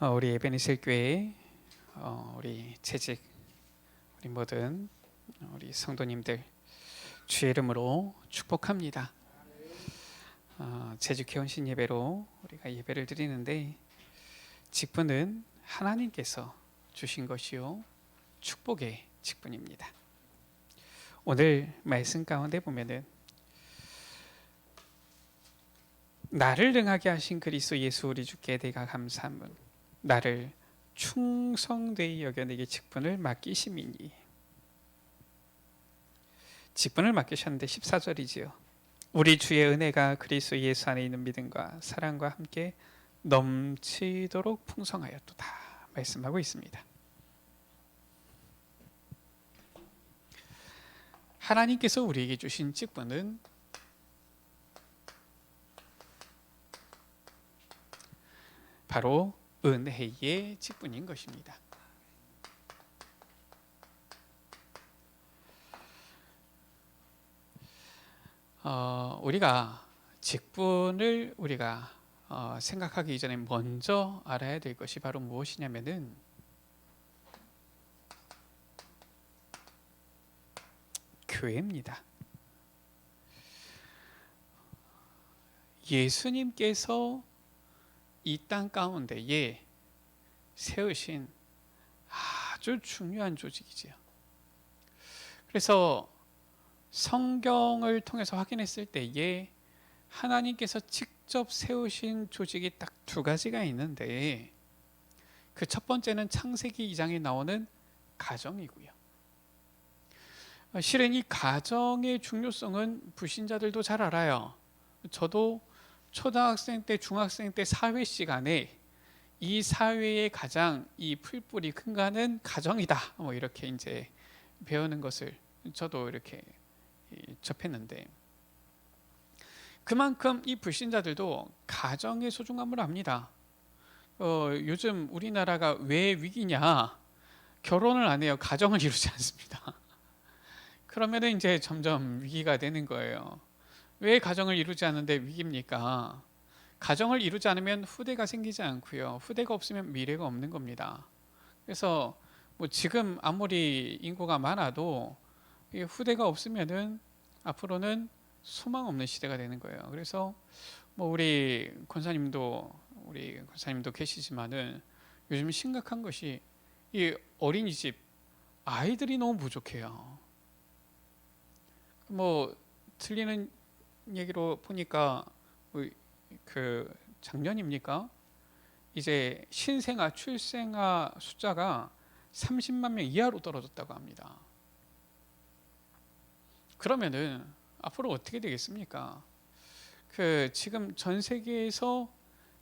우리 에베네셀 교회 우리 재직 우리 모든 우리 성도님들 주의 이름으로 축복합니다. 재직 회원신 예배로 우리가 예배를 드리는데 직분은 하나님께서 주신 것이요 축복의 직분입니다. 오늘 말씀 가운데 보면은 나를 능하게 하신 그리스도 예수 우리 주께 내가 감사함은 나를 충성되이 여겨 내게 직분을 맡기심이니. 직분을 맡기셨는데 14절이지요. 우리 주의 은혜가 그리스도 예수 안에 있는 믿음과 사랑과 함께 넘치도록 풍성하였도다 말씀하고 있습니다. 하나님께서 우리에게 주신 직분은 바로 은혜의 직분인 것입니다. 우리가 직분을 생각하기 이전에 먼저 알아야 될 것이 바로 무엇이냐면은 교회입니다. 예수님께서 이 땅 가운데에 세우신 아주 중요한 조직이지요. 그래서 성경을 통해서 확인했을 때에 하나님께서 직접 세우신 조직이 딱 두 가지가 있는데 그 첫 번째는 창세기 2장에 나오는 가정이고요. 실은 이 가정의 중요성은 불신자들도 잘 알아요. 저도 초등학생 때, 중학생 때 사회 시간에 이 사회의 가장 이 풀뿌리 큰 거는 가정이다. 뭐 이렇게 이제 배우는 것을 저도 이렇게 접했는데 그만큼 이 불신자들도 가정의 소중함을 압니다. 요즘 우리나라가 왜 위기냐? 결혼을 안 해요. 가정을 이루지 않습니다. 그러면은 이제 점점 위기가 되는 거예요. 왜 가정을 이루지 않는데 위기입니까? 가정을 이루지 않으면 후대가 생기지 않고요. 후대가 없으면 미래가 없는 겁니다. 그래서 뭐 지금 아무리 인구가 많아도 후대가 없으면은 앞으로는 소망 없는 시대가 되는 거예요. 그래서 뭐 우리 권사님도 계시지만은 요즘 심각한 것이 이 어린이집 아이들이 너무 부족해요. 뭐 틀리는 얘기로 보니까 그 작년입니까? 이제 신생아 출생아 숫자가 30만 명 이하로 떨어졌다고 합니다. 그러면은 앞으로 어떻게 되겠습니까? 지금 전 세계에서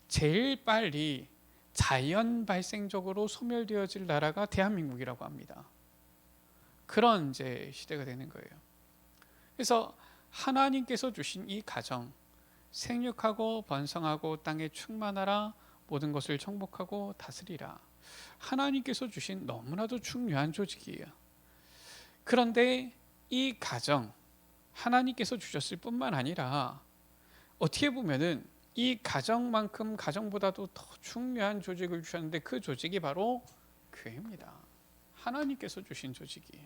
제일 빨리 자연 발생적으로 소멸되어질 나라가 대한민국이라고 합니다. 그런 이제 시대가 되는 거예요. 그래서 하나님께서 주신 이 가정, 생육하고 번성하고 땅에 충만하라, 모든 것을 정복하고 다스리라. 하나님께서 주신 너무나도 중요한 조직이에요. 그런데 이 가정, 하나님께서 주셨을 뿐만 아니라 어떻게 보면은 이 가정만큼 가정보다도 더 중요한 조직을 주셨는데 그 조직이 바로 교회입니다. 하나님께서 주신 조직이에요.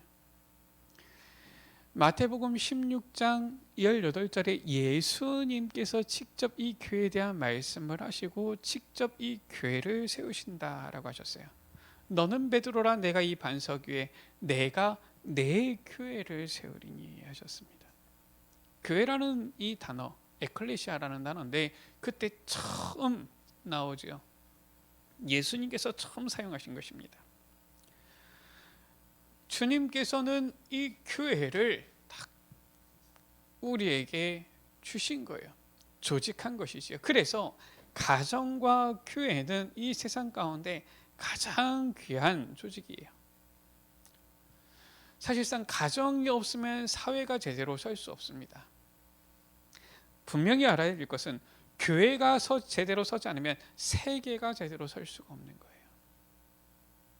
마태복음 16장 18절에 예수님께서 직접 이 교회에 대한 말씀을 하시고 직접 이 교회를 세우신다라고 하셨어요. 너는 베드로라, 내가 이 반석 위에 내가 내 교회를 세우리니 하셨습니다. 교회라는 이 단어, 에클레시아라는 단어인데 그때 처음 나오죠. 예수님께서 처음 사용하신 것입니다. 주님께서는 이 교회를 딱 우리에게 주신 거예요. 조직한 것이지요. 그래서 가정과 교회는 이 세상 가운데 가장 귀한 조직이에요. 사실상 가정이 없으면 사회가 제대로 설 수 없습니다. 분명히 알아야 될 것은 교회가 제대로 서지 않으면 세계가 제대로 설 수가 없는 거예요.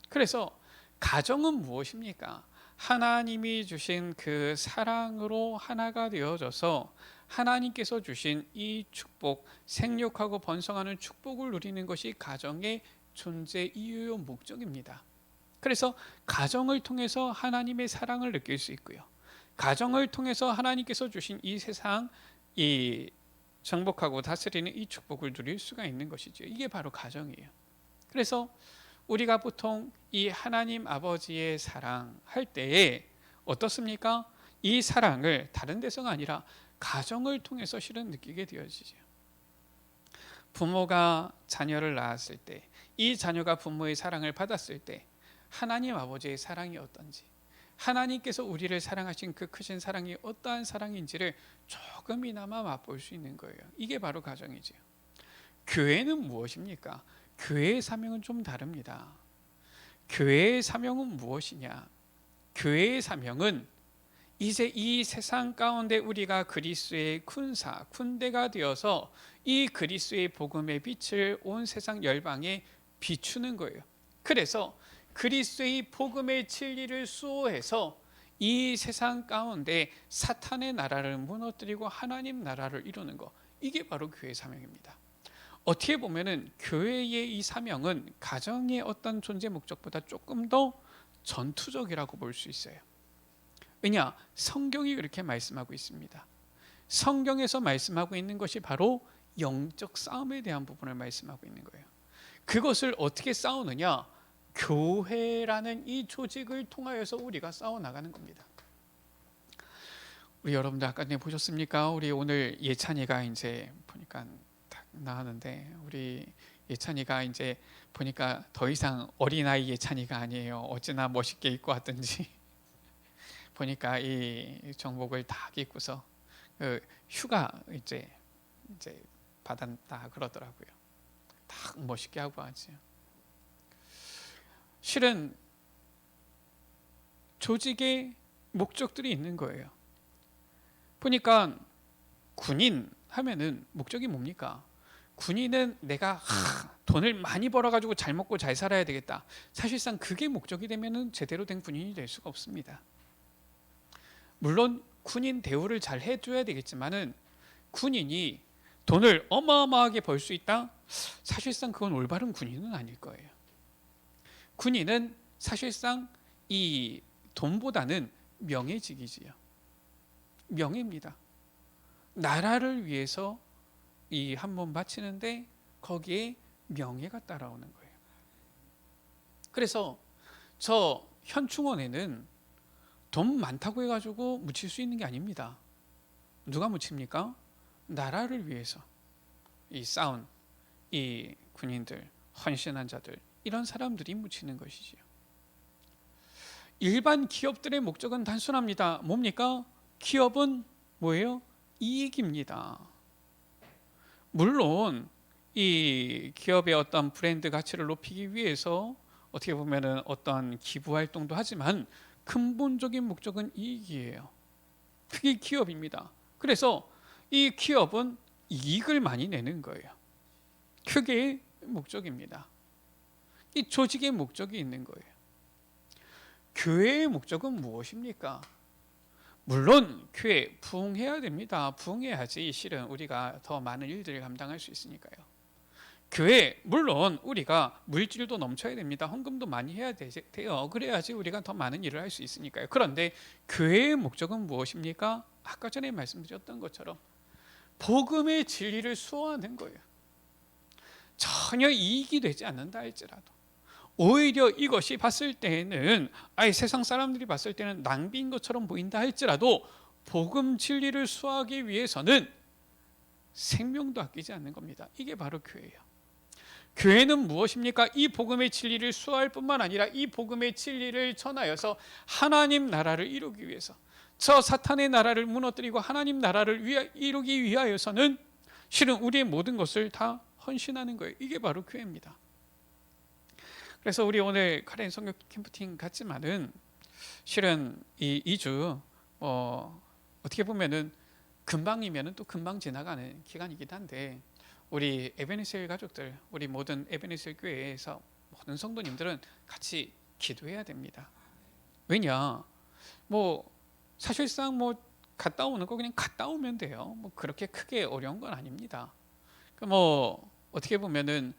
그래서 가정은 무엇입니까? 하나님이 주신 그 사랑으로 하나가 되어져서 하나님께서 주신 이 축복, 생육하고 번성하는 축복을 누리는 것이 가정의 존재 이유요 목적입니다. 그래서 가정을 통해서 하나님의 사랑을 느낄 수 있고요. 가정을 통해서 하나님께서 주신 이 세상, 이 정복하고 다스리는 이 축복을 누릴 수가 있는 것이죠. 이게 바로 가정이에요. 그래서 우리가 보통 이 하나님 아버지의 사랑 할 때에 어떻습니까? 이 사랑을 다른 데서가 아니라 가정을 통해서 실은 느끼게 되어지죠. 부모가 자녀를 낳았을 때, 이 자녀가 부모의 사랑을 받았을 때 하나님 아버지의 사랑이 어떤지, 하나님께서 우리를 사랑하신 그 크신 사랑이 어떠한 사랑인지를 조금이나마 맛볼 수 있는 거예요. 이게 바로 가정이죠. 교회는 무엇입니까? 교회의 사명은 좀 다릅니다. 교회의 사명은 무엇이냐? 교회의 사명은 이제 이 세상 가운데 우리가 그리스도의 군사, 군대가 되어서 이 그리스도의 복음의 빛을 온 세상 열방에 비추는 거예요. 그래서 그리스도의 복음의 진리를 수호해서 이 세상 가운데 사탄의 나라를 무너뜨리고 하나님 나라를 이루는 것, 이게 바로 교회의 사명입니다. 어떻게 보면은 교회의 이 사명은 가정의 어떤 존재 목적보다 조금 더 전투적이라고 볼 수 있어요. 왜냐? 성경이 그렇게 말씀하고 있습니다. 성경에서 말씀하고 있는 것이 바로 영적 싸움에 대한 부분을 말씀하고 있는 거예요. 그것을 어떻게 싸우느냐? 교회라는 이 조직을 통하여서 우리가 싸워나가는 겁니다. 우리 여러분들 아까 보셨습니까? 우리 오늘 예찬이가 이제 보니까 딱 나왔는데, 우리 예찬이가 이제 보니까 더 이상 어린아이 예찬이가 아니에요. 어찌나 멋있게 입고 왔든지 보니까 이 정복을 다 입고서 휴가 이제 받았다 그러더라고요. 딱 멋있게 하고 하죠. 실은 조직의 목적들이 있는 거예요. 보니까 군인 하면은 목적이 뭡니까? 군인은 내가 돈을 많이 벌어가지고 잘 먹고 잘 살아야 되겠다. 사실상 그게 목적이 되면은 제대로 된 군인이 될 수가 없습니다. 물론 군인 대우를 잘 해줘야 되겠지만은 군인이 돈을 어마어마하게 벌 수 있다? 사실상 그건 올바른 군인은 아닐 거예요. 군인은 사실상 이 돈보다는 명예직이지요. 명예입니다. 나라를 위해서 이 한 번 바치는데 거기에 명예가 따라오는 거예요. 그래서 저 현충원에는 돈 많다고 해가지고 묻힐 수 있는 게 아닙니다. 누가 묻힙니까? 나라를 위해서 이 싸운 이 군인들, 헌신한 자들, 이런 사람들이 묻히는 것이지요. 일반 기업들의 목적은 단순합니다. 뭡니까? 기업은 뭐예요? 이익입니다. 물론 이 기업의 어떤 브랜드 가치를 높이기 위해서 어떻게 보면은 어떤 기부 활동도 하지만 근본적인 목적은 이익이에요. 그게 기업입니다. 그래서 이 기업은 이익을 많이 내는 거예요. 그게 목적입니다. 이 조직의 목적이 있는 거예요. 교회의 목적은 무엇입니까? 물론 교회 부흥해야 됩니다. 부흥해야지 실은 우리가 더 많은 일들을 감당할 수 있으니까요. 교회 물론 우리가 물질도 넘쳐야 됩니다. 헌금도 많이 해야 돼요. 그래야지 우리가 더 많은 일을 할 수 있으니까요. 그런데 교회의 목적은 무엇입니까? 아까 전에 말씀드렸던 것처럼 복음의 진리를 수호하는 거예요. 전혀 이익이 되지 않는다 할지라도 오히려 이것이 봤을 때는 세상 사람들이 봤을 때는 낭비인 것처럼 보인다 할지라도 복음 진리를 수호하기 위해서는 생명도 아끼지 않는 겁니다. 이게 바로 교회예요. 교회는 무엇입니까? 이 복음의 진리를 수호할 뿐만 아니라 이 복음의 진리를 전하여서 하나님 나라를 이루기 위해서, 저 사탄의 나라를 무너뜨리고 하나님 나라를 이루기 위하여서는 실은 우리의 모든 것을 다 헌신하는 거예요. 이게 바로 교회입니다. 그래서 우리 오늘 카렌 성교 캠프팅 갔지만은 실은 이 2주 어떻게 보면은 금방이면은 또 금방 지나가는 기간이긴 한데, 우리 에베네셀 가족들, 우리 모든 에베네셀 교회에서 모든 성도님들은 같이 기도해야 됩니다. 왜냐? 사실상 갔다 오는 거 그냥 갔다 오면 돼요. 그렇게 크게 어려운 건 아닙니다. 어떻게 보면은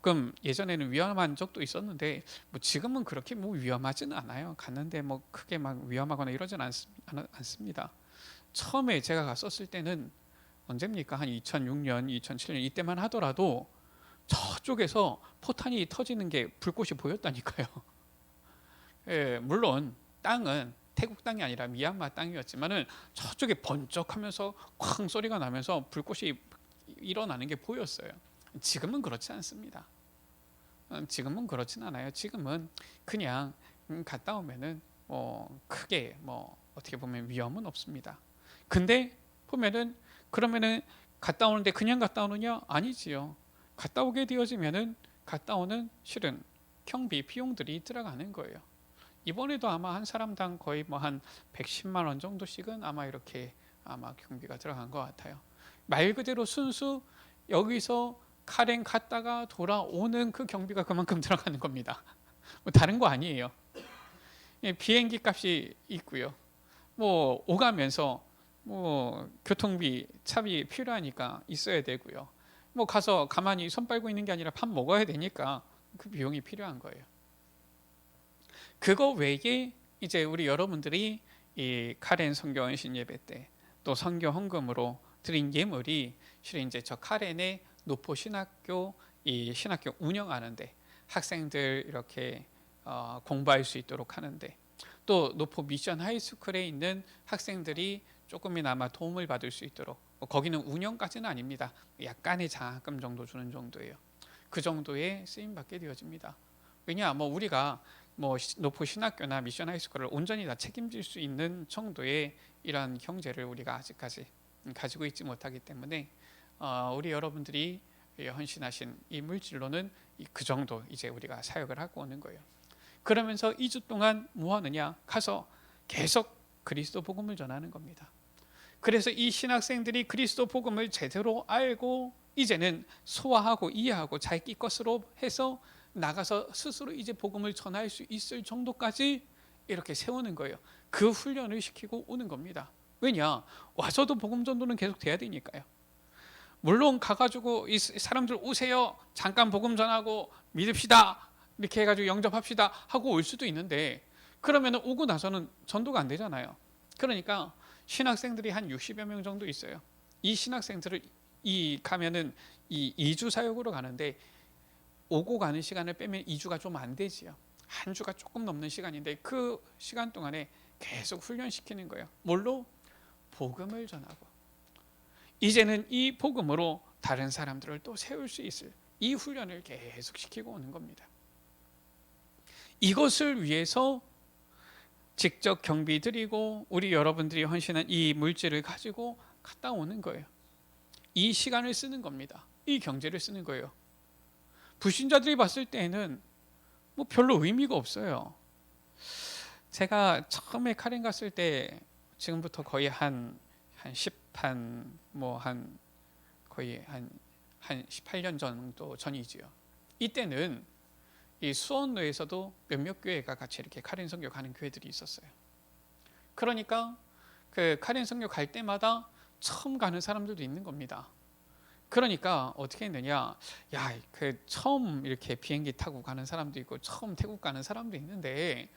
조금 예전에는 위험한 적도 있었는데 뭐 지금은 그렇게 뭐 위험하지는 않아요. 갔는데 뭐 크게 막 위험하거나 이러진 않습니다. 처음에 제가 갔었을 때는 언제입니까? 한 2006년, 2007년 이때만 하더라도 저쪽에서 포탄이 터지는 게 불꽃이 보였다니까요. 예, 물론 땅은 태국 땅이 아니라 미얀마 땅이었지만은 저쪽에 번쩍하면서 쾅 소리가 나면서 불꽃이 일어나는 게 보였어요. 지금은 그렇지 않습니다. 지금은 그렇진 않아요. 지금은 그냥 갔다 오면은 크게 어떻게 보면 위험은 없습니다. 근데 보면은 그러면은 갔다 오는데 그냥 갔다 오느냐? 아니지요. 갔다 오게 되어지면은 갔다 오는 실은 경비 비용들이 들어가는 거예요. 이번에도 아마 한 사람당 거의 뭐 한 110만 원 정도씩은 아마 이렇게 아마 경비가 들어간 것 같아요. 말 그대로 순수 여기서 카렌 갔다가 돌아오는 그 경비가 그만큼 들어가는 겁니다. 뭐 다른 거 아니에요. 비행기 값이 있고요. 뭐 오가면서 뭐 교통비, 차비 필요하니까 있어야 되고요. 뭐 가서 가만히 손 빨고 있는 게 아니라 밥 먹어야 되니까 그 비용이 필요한 거예요. 그거 외에 이제 우리 여러분들이 이 카렌 선교 헌신 예배 때 또 선교 헌금으로 드린 예물이 실은 이제 저 카렌의 노포 신학교 이 신학교 운영하는데 학생들 이렇게 공부할 수 있도록 하는데 또 노포 미션 하이스쿨에 있는 학생들이 조금이나마 도움을 받을 수 있도록 거기는 운영까지는 아닙니다. 약간의 장학금 정도 주는 정도예요. 그 정도에 쓰임 받게 되어집니다. 왜냐 뭐 우리가 뭐 노포 신학교나 미션 하이스쿨을 온전히 다 책임질 수 있는 정도의 이런 경제를 우리가 아직까지 가지고 있지 못하기 때문에 우리 여러분들이 헌신하신 이 물질로는 그 정도 이제 우리가 사역을 하고 오는 거예요. 그러면서 2주 동안 뭐 하느냐? 가서 계속 그리스도 복음을 전하는 겁니다. 그래서 이 신학생들이 그리스도 복음을 제대로 알고 이제는 소화하고 이해하고 자기 것으로 해서 나가서 스스로 이제 복음을 전할 수 있을 정도까지 이렇게 세우는 거예요. 그 훈련을 시키고 오는 겁니다. 왜냐? 와서도 복음 전도는 계속 돼야 되니까요. 물론 가가지고 이 사람들 오세요. 잠깐 복음 전하고 믿읍시다. 이렇게 해가지고 영접합시다 하고 올 수도 있는데 그러면 오고 나서는 전도가 안 되잖아요. 그러니까 신학생들이 한 60여 명 정도 있어요. 이 신학생들을 가면은 이 2주 사역으로 가는데 오고 가는 시간을 빼면 2주가 좀 안 되지요. 한 주가 조금 넘는 시간인데 그 시간 동안에 계속 훈련시키는 거예요. 뭘로? 복음을 전하고 이제는 이 복음으로 다른 사람들을 또 세울 수 있을 이 훈련을 계속 시키고 오는 겁니다. 이것을 위해서 직접 경비 드리고 우리 여러분들이 헌신한 이 물질을 가지고 갔다 오는 거예요. 이 시간을 쓰는 겁니다. 이 경제를 쓰는 거예요. 불신자들이 봤을 때는 뭐 별로 의미가 없어요. 제가 처음에 카렌 갔을 때 지금부터 거의 한 18년 정도 전이지요. 이때는 이 수원로에서도 몇몇 교회가 같이 이렇게 카렌 선교 가는 교회들이 있었어요. 그러니까 그 카렌 선교 갈 때마다 처음 가는 사람들도 있는 겁니다. 그러니까 어떻게 했느냐? 그 처음 이렇게 비행기 타고 가는 사람도 있고 처음 태국 가는 사람도 있는데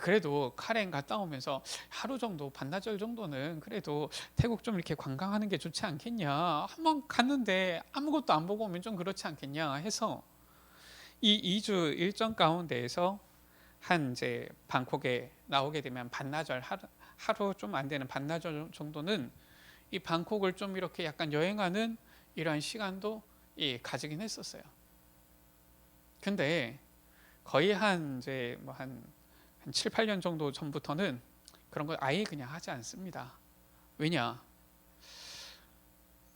그래도 카렌 갔다 오면서 하루 정도 반나절 정도는 그래도 태국 좀 이렇게 관광하는 게 좋지 않겠냐? 한번 갔는데 아무것도 안 보고 오면 좀 그렇지 않겠냐 해서 이 2주 일정 가운데에서 한 이제 방콕에 나오게 되면 반나절 하루 좀 안 되는 반나절 정도는 이 방콕을 좀 이렇게 약간 여행하는 이러한 시간도 가지긴 했었어요. 근데 거의 한 7, 8년 정도 전부터는 그런 걸 아예 그냥 하지 않습니다. 왜냐?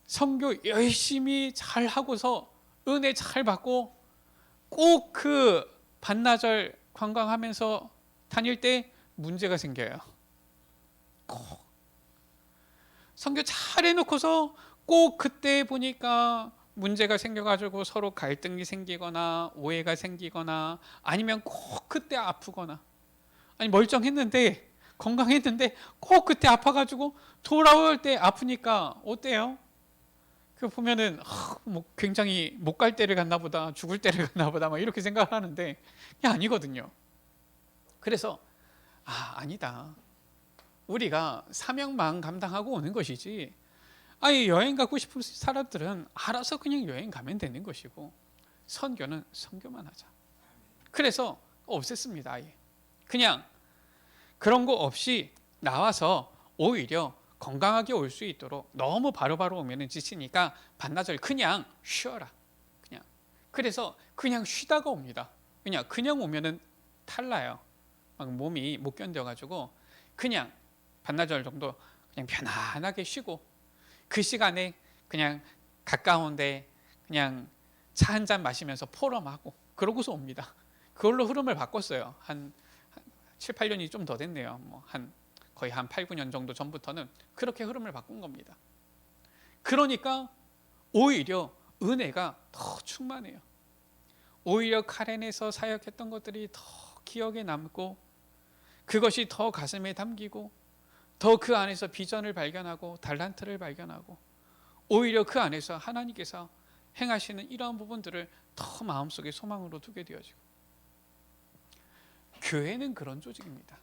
선교 열심히 잘 하고서 은혜 잘 받고 꼭 그 반나절 관광하면서 다닐 때 문제가 생겨요. 꼭 선교 잘 해놓고서 꼭 그때 보니까 문제가 생겨가지고 서로 갈등이 생기거나 오해가 생기거나 아니면 꼭 그때 아프거나 아니 멀쩡했는데 건강했는데 꼭 그때 아파가지고 돌아올 때 아프니까 어때요? 그 보면은 뭐 굉장히 못 갈 때를 갔나 보다, 죽을 때를 갔나 보다 막 이렇게 생각을 하는데 그게 아니거든요. 그래서 아니다. 우리가 사명만 감당하고 오는 것이지, 아예 여행 가고 싶은 사람들은 알아서 그냥 여행 가면 되는 것이고, 선교는 선교만 하자. 그래서 없앴습니다. 아예 그냥 그런 거 없이 나와서 오히려 건강하게 올 수 있도록, 너무 바로바로 오면 지치니까 반나절 그냥 쉬어라. 그냥 그래서 그냥 쉬다가 옵니다. 그냥 오면은 탈나요. 막 몸이 못 견뎌가지고 그냥 반나절 정도 그냥 편안하게 쉬고, 그 시간에 그냥 가까운데 그냥 차 한 잔 마시면서 포럼하고 그러고서 옵니다. 그걸로 흐름을 바꿨어요. 한 7, 8년이 좀 더 됐네요. 거의 한 8, 9년 정도 전부터는 그렇게 흐름을 바꾼 겁니다. 그러니까 오히려 은혜가 더 충만해요. 오히려 카렌에서 사역했던 것들이 더 기억에 남고, 그것이 더 가슴에 담기고, 더 그 안에서 비전을 발견하고 달란트를 발견하고, 오히려 그 안에서 하나님께서 행하시는 이러한 부분들을 더 마음속에 소망으로 두게 되어지고. 교회는 그런 조직입니다.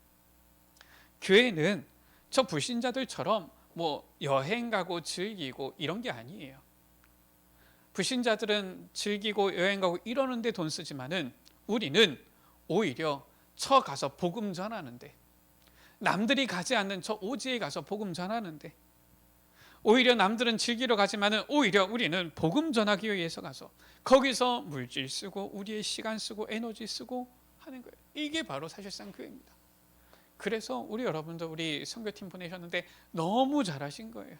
교회는 저 불신자들처럼 뭐 여행 가고 즐기고 이런 게 아니에요. 불신자들은 즐기고 여행 가고 이러는데 돈 쓰지만은, 우리는 오히려 저 가서 복음 전하는데, 남들이 가지 않는 저 오지에 가서 복음 전하는데, 오히려 남들은 즐기러 가지만은 오히려 우리는 복음 전하기 위해서 가서 거기서 물질 쓰고 우리의 시간 쓰고 에너지 쓰고 하는 거예요. 이게 바로 사실상 교회입니다. 그래서 우리 여러분들, 우리 선교팀 보내셨는데 너무 잘하신 거예요.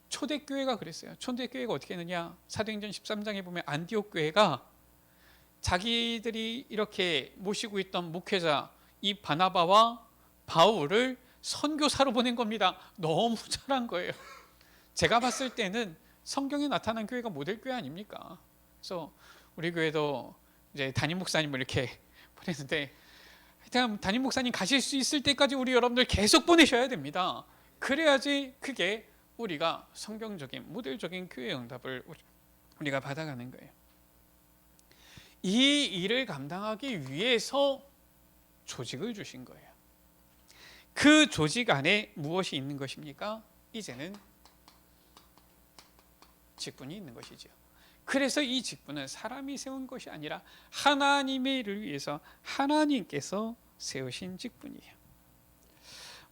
초대교회가 그랬어요. 초대교회가 어떻게 했느냐, 사도행전 13장에 보면 안디옥 교회가 자기들이 이렇게 모시고 있던 목회자 이 바나바와 바울을 선교사로 보낸 겁니다. 너무 잘한 거예요. 제가 봤을 때는 성경에 나타난 교회가 모델 교회 아닙니까? 그래서 우리 교회도 이제 담임 목사님을 이렇게 보냈는데, 하여튼 담임 목사님 가실 수 있을 때까지 우리 여러분들 계속 보내셔야 됩니다. 그래야지 그게 우리가 성경적인 모델적인 교회 응답을 우리가 받아가는 거예요. 이 일을 감당하기 위해서 조직을 주신 거예요. 그 조직 안에 무엇이 있는 것입니까? 이제는 직분이 있는 것이죠. 그래서 이 직분은 사람이 세운 것이 아니라 하나님의 일을 위해서 하나님께서 세우신 직분이에요.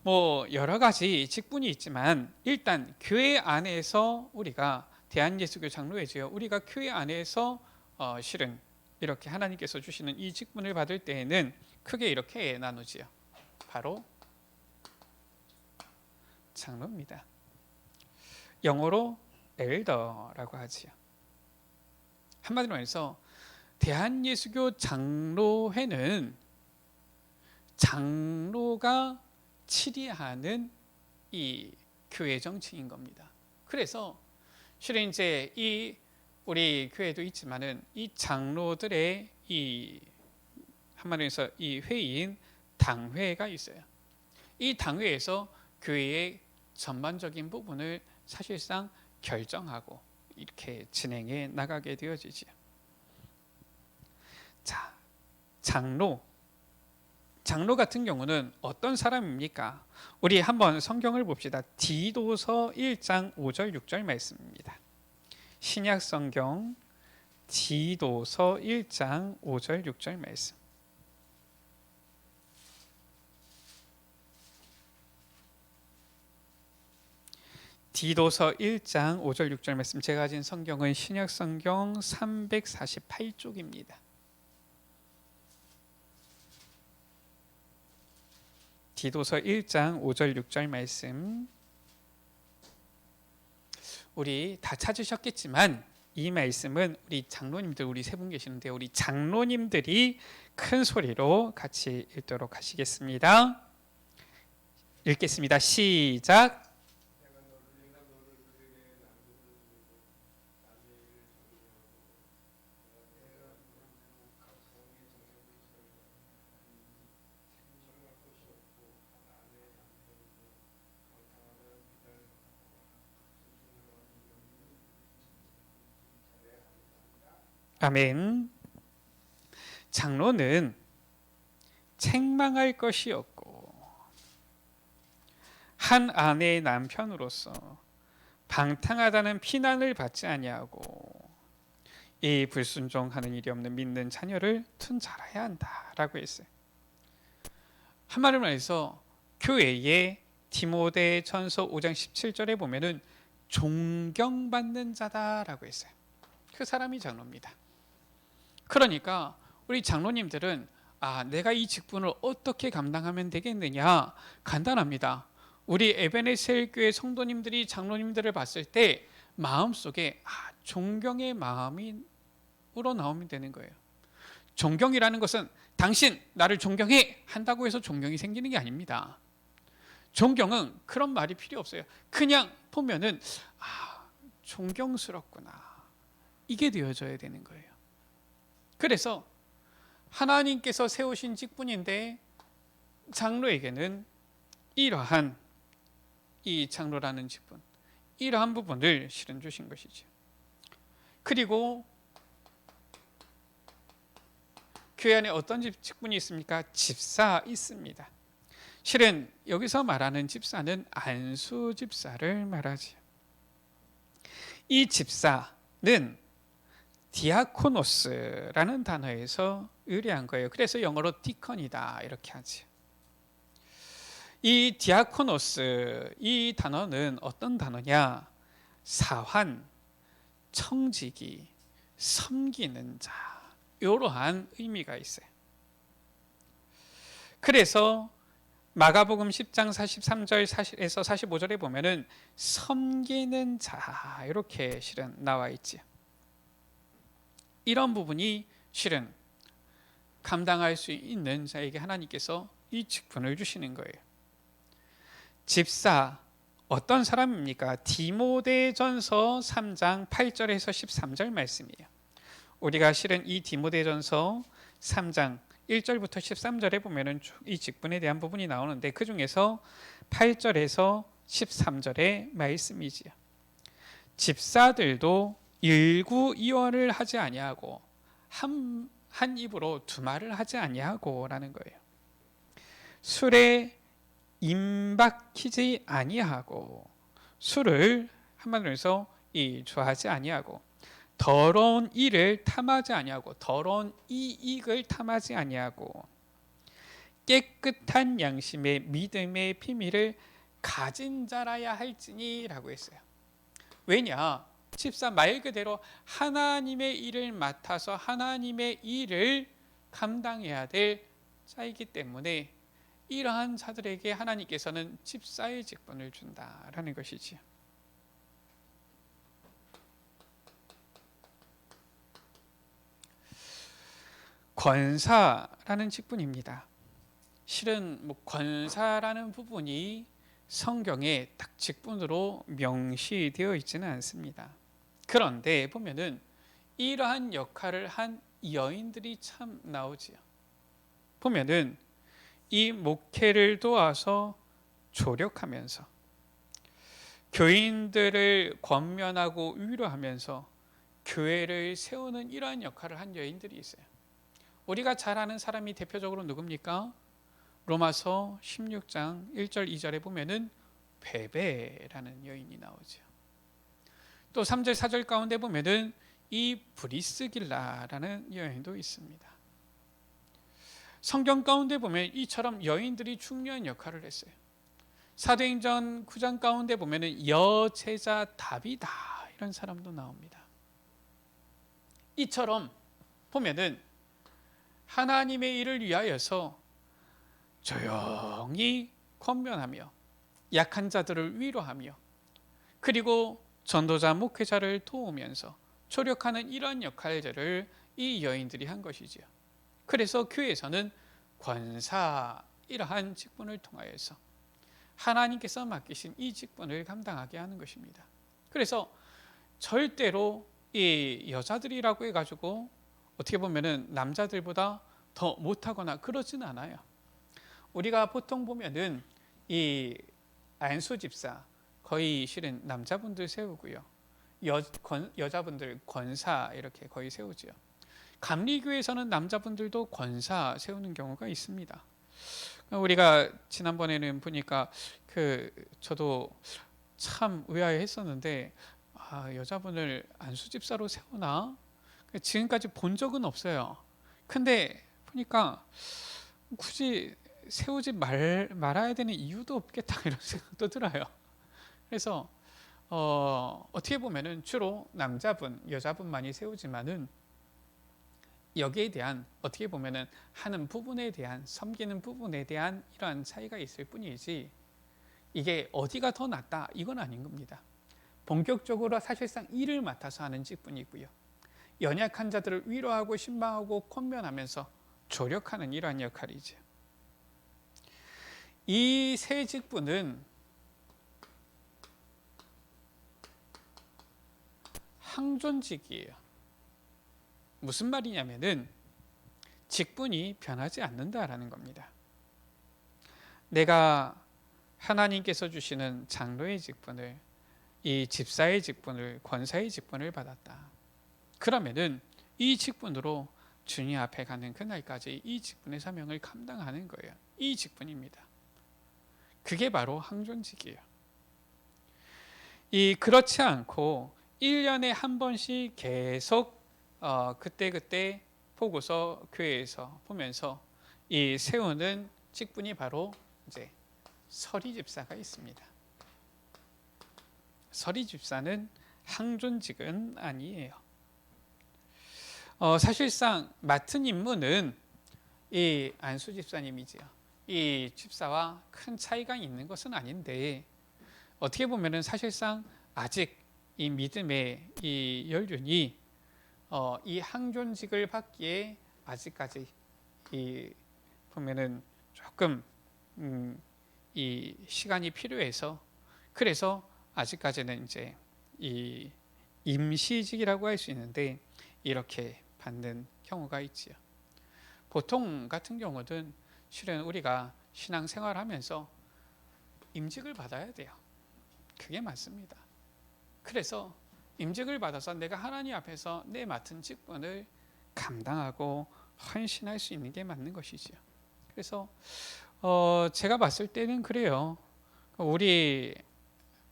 뭐 여러 가지 직분이 있지만, 일단 교회 안에서 우리가 대한예수교 장로회죠. 우리가 교회 안에서 실은 이렇게 하나님께서 주시는 이 직분을 받을 때에는 크게 이렇게 나누지요. 바로 장로입니다. 영어로 엘더라고 하지요. 한마디로 해서 대한예수교 장로회는 장로가 치리하는 이 교회 정치인 겁니다. 그래서 실은 이제 이 우리 교회도 있지만은 이 장로들의 이 한마디로 해서 이 회의인 당회가 있어요. 이 당회에서 교회의 전반적인 부분을 사실상 결정하고 이렇게 진행해 나가게 되어지죠. 자, 장로 같은 경우는 어떤 사람입니까? 우리 한번 성경을 봅시다. 디도서 1장 5절 6절 말씀입니다. 신약 성경 디도서 1장 5절 6절 말씀. 디도서 1장 5절 6절 말씀. 제가 가진 성경은 신약 성경 348쪽입니다. 디도서 1장 5절 6절 말씀. 우리 다 찾으셨겠지만 이 말씀은 우리 장로님들, 우리 세 분 계시는데 우리 장로님들이 큰 소리로 같이 읽도록 하시겠습니다. 읽겠습니다. 시작. 아멘. 장로는 책망할 것이 없고 한 아내의 남편으로서 방탕하다는 피난을 받지 아니하고 이 불순종하는 일이 없는 믿는 자녀를 툰잘해야 한다라고 했어요. 한마디로 해서 교회의 디모데전서 5장 17절에 보면은 존경받는 자다라고 했어요. 그 사람이 장로입니다. 그러니까 우리 장로님들은 내가 이 직분을 어떻게 감당하면 되겠느냐? 간단합니다. 우리 에베네셀 교회 성도님들이 장로님들을 봤을 때 마음속에 존경의 마음이 우러나오면 되는 거예요. 존경이라는 것은 당신 나를 존경해 한다고 해서 존경이 생기는 게 아닙니다. 존경은 그런 말이 필요 없어요. 그냥 보면은 존경스럽구나, 이게 되어져야 되는 거예요. 그래서 하나님께서 세우신 직분인데 장로에게는 이러한 이 장로라는 직분, 이러한 부분을 실은 주신 것이죠. 그리고 교회 안에 어떤 직분이 있습니까? 집사 있습니다. 실은 여기서 말하는 집사는 안수 집사를 말하지. 이 집사는 디아코노스라는 단어에서 의뢰한 거예요. 그래서 영어로 디컨이다 이렇게 하지. 이 디아코노스, 이 단어는 어떤 단어냐? 사환, 청지기, 섬기는 자, 이러한 의미가 있어요. 그래서 마가복음 10장 43절에서 45절에 보면은 섬기는 자 이렇게 실은 나와 있지. 이런 부분이 실은 감당할 수 있는 자에게 하나님께서 이 직분을 주시는 거예요. 집사 어떤 사람입니까? 디모데전서 3장 8절에서 13절 말씀이에요. 우리가 실은 이 디모데전서 3장 1절부터 13절에 보면은 이 직분에 대한 부분이 나오는데 그 중에서 8절에서 13절의 말씀이지요. 집사들도 일구이원을 하지 아니하고 한 입으로 두 말을 하지 아니하고라는 거예요. 술에 임박히지 아니하고 술을 한마디로 해서 좋아하지 아니하고 더러운 일을 탐하지 아니하고 더러운 이익을 탐하지 아니하고 깨끗한 양심의 믿음의 비밀을 가진 자라야 할지니라고 했어요. 왜냐? 집사 말 그대로 하나님의 일을 맡아서 하나님의 일을 감당해야 될 자이기 때문에 이러한 자들에게 하나님께서는 집사의 직분을 준다라는 것이지요. 권사라는 직분입니다. 실은 권사라는 부분이 성경에 딱 직분으로 명시되어 있지는 않습니다. 그런데 보면은 이러한 역할을 한 여인들이 참 나오지요. 보면은 이 목회를 도와서 조력하면서 교인들을 권면하고 위로하면서 교회를 세우는 이러한 역할을 한 여인들이 있어요. 우리가 잘 아는 사람이 대표적으로 누굽니까? 로마서 16장 1절 2절에 보면은 베베라는 여인이 나오죠. 또 3절 4절 가운데 보면은 이 브리스길라라는 여인도 있습니다. 성경 가운데 보면 이처럼 여인들이 중요한 역할을 했어요. 사도행전 9장 가운데 보면은 여제자 다비다 이런 사람도 나옵니다. 이처럼 보면은 하나님의 일을 위하여서 조용히 권면하며 약한 자들을 위로하며 그리고 전도자 목회자를 도우면서 조력하는 이런 역할들을 이 여인들이 한 것이지요. 그래서 교회에서는 권사 이러한 직분을 통하여서 하나님께서 맡기신 이 직분을 감당하게 하는 것입니다. 그래서 절대로 이 여자들이라고 해가지고 어떻게 보면은 남자들보다 더 못하거나 그러지는 않아요. 우리가 보통 보면은 이 안수 집사 거의 실은 남자분들 세우고요. 여자분들 권사 이렇게 거의 세우지요. 감리교에서는 남자분들도 권사 세우는 경우가 있습니다. 우리가 지난번에는 보니까 저도 참 의아해했었는데, 여자분을 안수집사로 세우나? 지금까지 본 적은 없어요. 근데 보니까 굳이 세우지 말아야 되는 이유도 없겠다 이런 생각도 들어요. 그래서 어떻게 보면은 주로 남자분, 여자분만이 세우지만은 여기에 대한 어떻게 보면은 하는 부분에 대한 섬기는 부분에 대한 이러한 차이가 있을 뿐이지 이게 어디가 더 낫다 이건 아닌 겁니다. 본격적으로 사실상 일을 맡아서 하는 직분이고요. 연약한 자들을 위로하고 신방하고 권면하면서 조력하는 이러한 역할이죠. 이 세 직분은 항존직이에요. 무슨 말이냐면은 직분이 변하지 않는다라는 겁니다. 내가 하나님께서 주시는 장로의 직분을, 이 집사의 직분을, 권사의 직분을 받았다. 그러면은 이 직분으로 주님 앞에 가는 그날까지 이 직분의 사명을 감당하는 거예요. 이 직분입니다. 그게 바로 항존직이에요. 그렇지 않고 1년에 한 번씩 계속 그때 보고서 교회에서 보면서 이 세우는 직분이 바로 이제 서리 집사가 있습니다. 서리 집사는 항존직은 아니에요. 사실상 맡은 임무는 이 안수 집사님이지요. 이 집사와 큰 차이가 있는 것은 아닌데 어떻게 보면은 사실상 아직 이 믿음의 이 연륜이 이 항존직을 받기에 아직까지 보면은 조금 이 시간이 필요해서 그래서 아직까지는 이제 이 임시직이라고 할 수 있는데 이렇게 받는 경우가 있지요. 보통 같은 경우는 실은 우리가 신앙생활하면서 임직을 받아야 돼요. 그게 맞습니다. 그래서 임직을 받아서 내가 하나님 앞에서 내 맡은 직분을 감당하고 헌신할 수 있는 게 맞는 것이지요. 그래서 제가 봤을 때는 그래요. 우리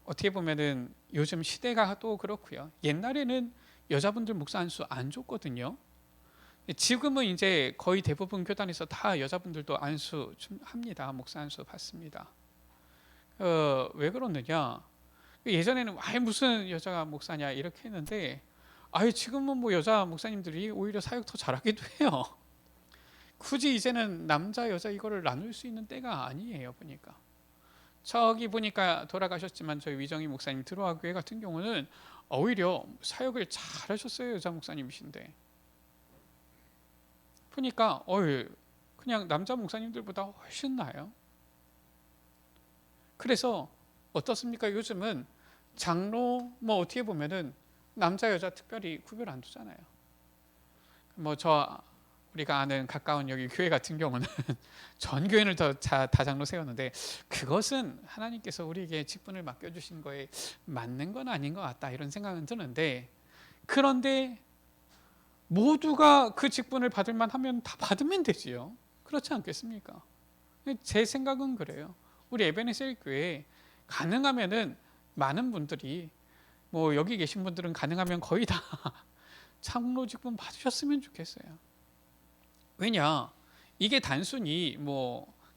어떻게 보면은 요즘 시대가 또 그렇고요. 옛날에는 여자분들 목사 안수 안 줬거든요. 지금은 이제 거의 대부분 교단에서 다 여자분들도 안수 합니다. 목사 안수 받습니다. 왜 그러느냐? 예전에는 무슨 여자가 목사냐 이렇게 했는데 지금은 뭐 여자 목사님들이 오히려 사역 더 잘하기도 해요. 굳이 이제는 남자 여자 이거를 나눌 수 있는 때가 아니에요. 보니까 저기 보니까 돌아가셨지만 저희 위정희 목사님 들어와 교회 같은 경우는 오히려 사역을 잘하셨어요. 여자 목사님이신데 보니까 그냥 남자 목사님들보다 훨씬 나아요. 그래서 어떻습니까? 요즘은 장로 어떻게 보면은 남자 여자 특별히 구별 안 두잖아요. 우리가 아는 가까운 여기 교회 같은 경우는 전 교회를 다 장로 세웠는데 그것은 하나님께서 우리에게 직분을 맡겨주신 거에 맞는 건 아닌 것 같다 이런 생각은 드는데 그런데 모두가 그 직분을 받을 만하면 다 받으면 되지요. 그렇지 않겠습니까? 제 생각은 그래요. 우리 에베네셀 교회에 가능하면은 많은 분들이 여기 계신 분들은 가능하면 거의 다 장로 직분 받으셨으면 좋겠어요. 왜냐? 이게 단순히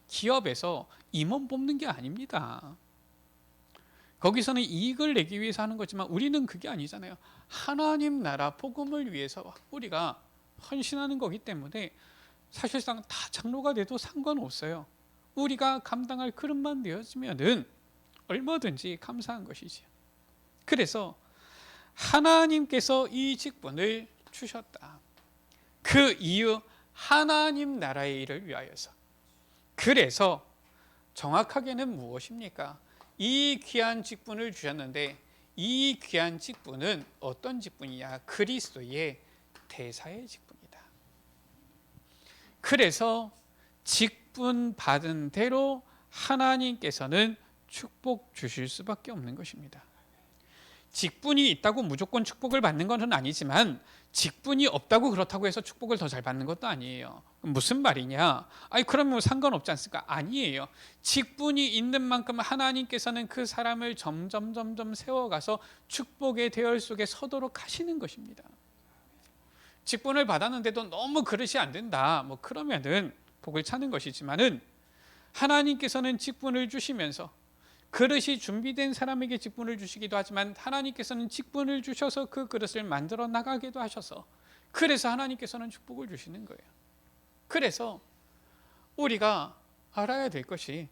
기업에서 임원 뽑는 게 아닙니다. 거기서는 이익을 내기 위해서 하는 거지만 우리는 그게 아니잖아요. 하나님 나라 복음을 위해서 우리가 헌신하는 거기 때문에 사실상 다 장로가 돼도 상관없어요. 우리가 감당할 그릇만 되어지면은 얼마든지 감사한 것이지요. 그래서 하나님께서 이 직분을 주셨다. 그 이유 하나님 나라의 일을 위하여서. 그래서 정확하게는 무엇입니까? 이 귀한 직분을 주셨는데 이 귀한 직분은 어떤 직분이냐? 그리스도의 대사의 직분이다. 그래서 직분 받은 대로 하나님께서는 축복 주실 수밖에 없는 것입니다. 직분이 있다고 무조건 축복을 받는 것은 아니지만 직분이 없다고 그렇다고 해서 축복을 더 잘 받는 것도 아니에요. 무슨 말이냐? 아니 그러면 상관없지 않습니까? 아니에요. 직분이 있는 만큼 하나님께서는 그 사람을 점점 세워가서 축복의 대열 속에 서도록 하시는 것입니다. 직분을 받았는데도 너무 그릇이 안 된다. 뭐 그러면은 복을 찾는 것이지만은 하나님께서는 직분을 주시면서 그릇이 준비된 사람에게 직분을 주시기도 하지만 하나님께서는 직분을 주셔서 그 그릇을 만들어 나가기도 하셔서 그래서 하나님께서는 축복을 주시는 거예요. 그래서 우리가 알아야 될 것이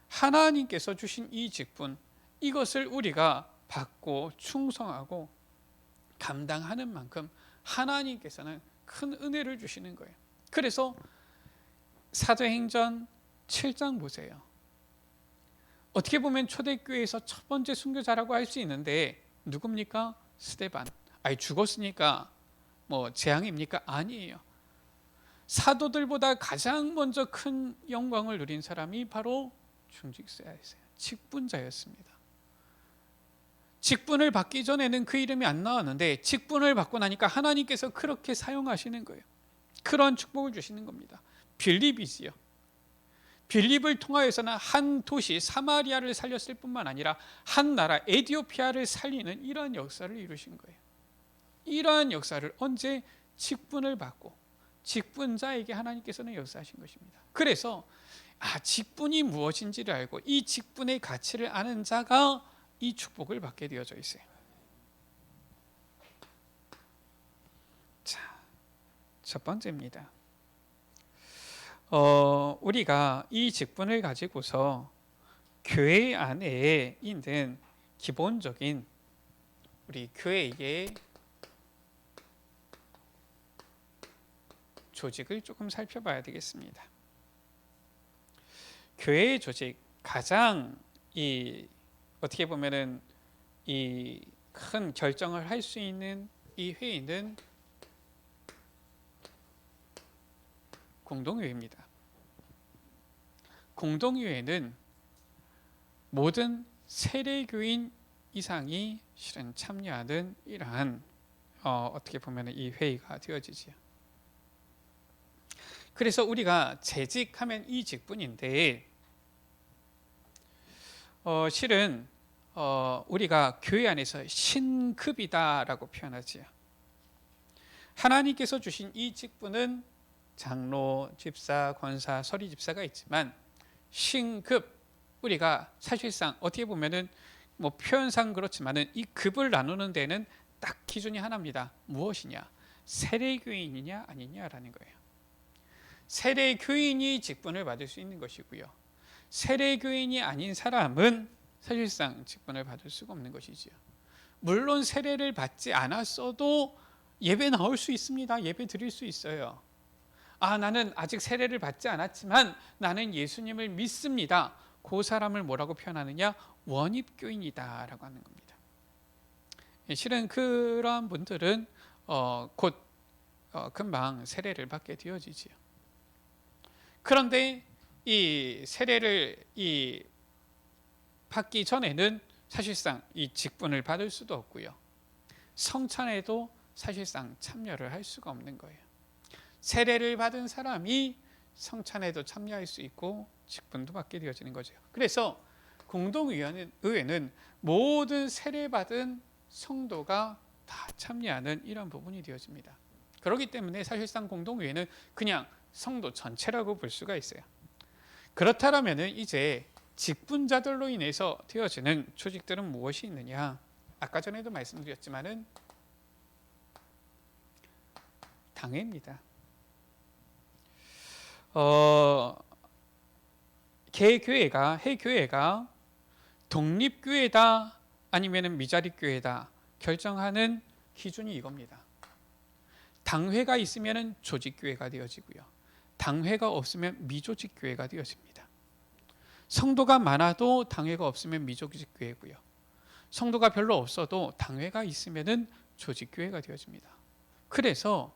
하나님께서 주신 이 직분, 이것을 우리가 받고 충성하고 감당하는 만큼 하나님께서는 큰 은혜를 주시는 거예요. 그래서 사도행전 7장 보세요. 어떻게 보면 초대교회에서 첫 번째 순교자라고 할 수 있는데 누굽니까? 스데반. 아니 죽었으니까 뭐 재앙입니까? 아니에요. 사도들보다 가장 먼저 큰 영광을 누린 사람이 바로 중직자였어요. 직분자였습니다. 직분을 받기 전에는 그 이름이 안 나왔는데 직분을 받고 나니까 하나님께서 그렇게 사용하시는 거예요. 그런 축복을 주시는 겁니다. 빌립이지요. 빌립을 통하여서는 한 도시 사마리아를 살렸을 뿐만 아니라 한 나라 에티오피아를 살리는 이러한 역사를 이루신 거예요. 이러한 역사를 언제? 직분을 받고 직분자에게 하나님께서는 역사하신 것입니다. 그래서 직분이 무엇인지를 알고 이 직분의 가치를 아는 자가 이 축복을 받게 되어져 있어요. 자, 첫 번째입니다. 우리가 이 직분을 가지고서 교회 안에 있는 기본적인 우리 교회의 조직을 조금 살펴봐야 되겠습니다. 교회의 조직 가장 어떻게 보면은 이 큰 결정을 할 수 있는 이 회의는 공동회의입니다. 공동회의는 모든 세례교인 이상이 실은 참여하는 이러한 어떻게 보면 이 회의가 되어지지요. 그래서 우리가 재직하면 이 직분인데 실은 우리가 교회 안에서 신급이다라고 표현하지요. 하나님께서 주신 이 직분은 장로, 집사, 권사, 서리 집사가 있지만 신급, 우리가 사실상 어떻게 보면은 뭐 표현상 그렇지만은 이 급을 나누는 데는 딱 기준이 하나입니다. 무엇이냐? 세례교인이냐 아니냐라는 거예요. 세례교인이 직분을 받을 수 있는 것이고요. 세례교인이 아닌 사람은 사실상 직분을 받을 수가 없는 것이지요. 물론 세례를 받지 않았어도 예배 나올 수 있습니다. 예배 드릴 수 있어요. 나는 아직 세례를 받지 않았지만 나는 예수님을 믿습니다. 그 사람을 뭐라고 표현하느냐? 원입교인이다라고 하는 겁니다. 실은 그러한 분들은 곧 금방 세례를 받게 되어지지요. 그런데 이 세례를 받기 전에는 사실상 이 직분을 받을 수도 없고요. 성찬에도 사실상 참여를 할 수가 없는 거예요. 세례를 받은 사람이 성찬에도 참여할 수 있고 직분도 받게 되어지는 거죠. 그래서 공동의회는 모든 세례받은 성도가 다 참여하는 이런 부분이 되어집니다. 그렇기 때문에 사실상 공동의회는 그냥 성도 전체라고 볼 수가 있어요. 그렇다면 이제 직분자들로 인해서 되어지는 조직들은 무엇이 있느냐? 아까 전에도 말씀드렸지만은 당회입니다. 해교회가 독립교회다 아니면 미자립교회다 결정하는 기준이 이겁니다. 당회가 있으면 조직교회가 되어지고요. 당회가 없으면 미조직교회가 되어집니다. 성도가 많아도 당회가 없으면 미조직교회고요. 성도가 별로 없어도 당회가 있으면 조직교회가 되어집니다. 그래서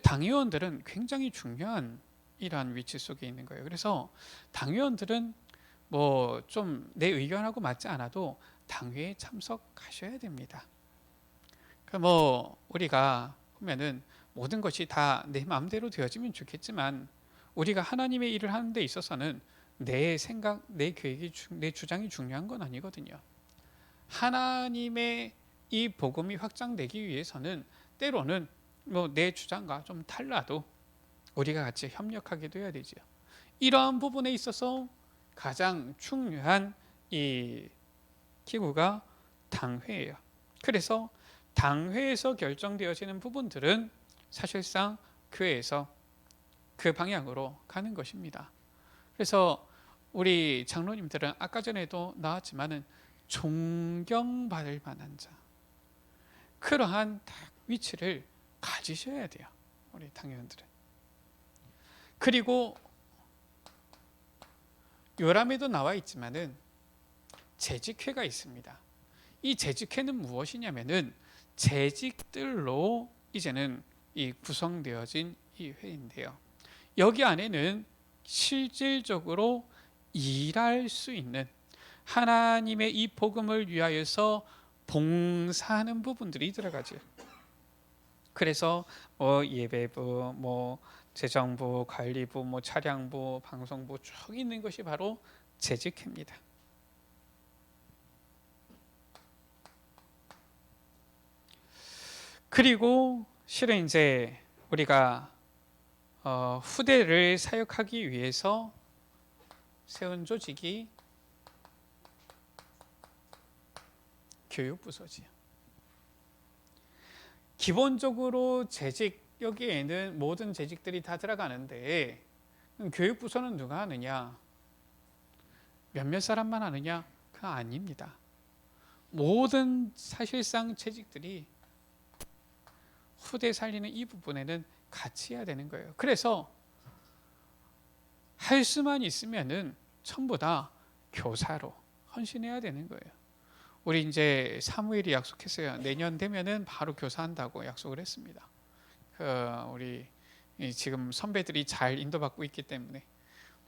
당회원들은 굉장히 중요한 이러한 위치 속에 있는 거예요. 그래서 당회원들은 뭐 좀 내 의견하고 맞지 않아도 당회에 참석하셔야 됩니다. 뭐 우리가 보면은 모든 것이 다 내 마음대로 되어지면 좋겠지만 우리가 하나님의 일을 하는 데 있어서는 내 생각, 내 계획이, 내 주장이 중요한 건 아니거든요. 하나님의 이 복음이 확장되기 위해서는 때로는 뭐 내 주장과 좀 달라도 우리가 같이 협력하기도 해야 되죠. 이러한 부분에 있어서 가장 중요한 이 기구가 당회예요. 그래서 당회에서 결정되어지는 부분들은 사실상 교회에서 그 방향으로 가는 것입니다. 그래서 우리 장로님들은 아까 전에도 나왔지만은 존경받을 만한 자, 그러한 위치를 가지셔야 돼요, 우리 당회원들은. 그리고 요람에도 나와 있지만은 재직회가 있습니다. 이 재직회는 무엇이냐면은 재직들로 이제는 이 구성되어진 이 회인데요. 여기 안에는 실질적으로 일할 수 있는 하나님의 이 복음을 위하여서 봉사하는 부분들이 들어가죠. 그래서 예배부, 재정부, 관리부, 차량부, 방송부 쭉 있는 것이 바로 재직회입니다. 그리고 실은 이제 우리가 후대를 사역하기 위해서 세운 조직이 교육부서지요. 기본적으로 재직, 여기에는 모든 재직들이 다 들어가는데 교육부서는 누가 하느냐? 몇몇 사람만 하느냐? 그거 아닙니다. 모든 사실상 재직들이 후대 살리는 이 부분에는 같이 해야 되는 거예요. 그래서 할 수만 있으면은 전부 다 교사로 헌신해야 되는 거예요. 우리 이제 사무엘이 약속했어요. 내년 되면은 바로 교사한다고 약속을 했습니다. 우리 지금 선배들이 잘 인도받고 있기 때문에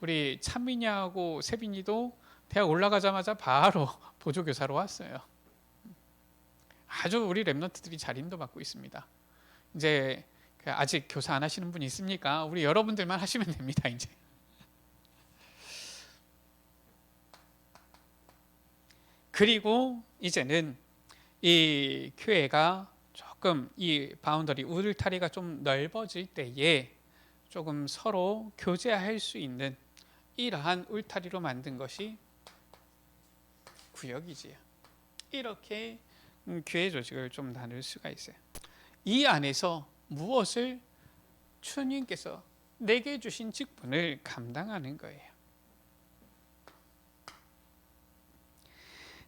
우리 찬민이하고 세빈이도 대학 올라가자마자 바로 보조교사로 왔어요. 아주 우리 랩런트들이 잘 인도받고 있습니다. 이제 아직 교사 안 하시는 분 있습니까? 우리 여러분들만 하시면 됩니다. 이제. 그리고 이제는 이 교회가 조금 이 바운더리 울타리가 좀 넓어질 때에 조금 서로 교제할 수 있는 이러한 울타리로 만든 것이 구역이지요. 이렇게 교회 조직을 좀 나눌 수가 있어요. 이 안에서 무엇을 주님께서 내게 주신 직분을 감당하는 거예요.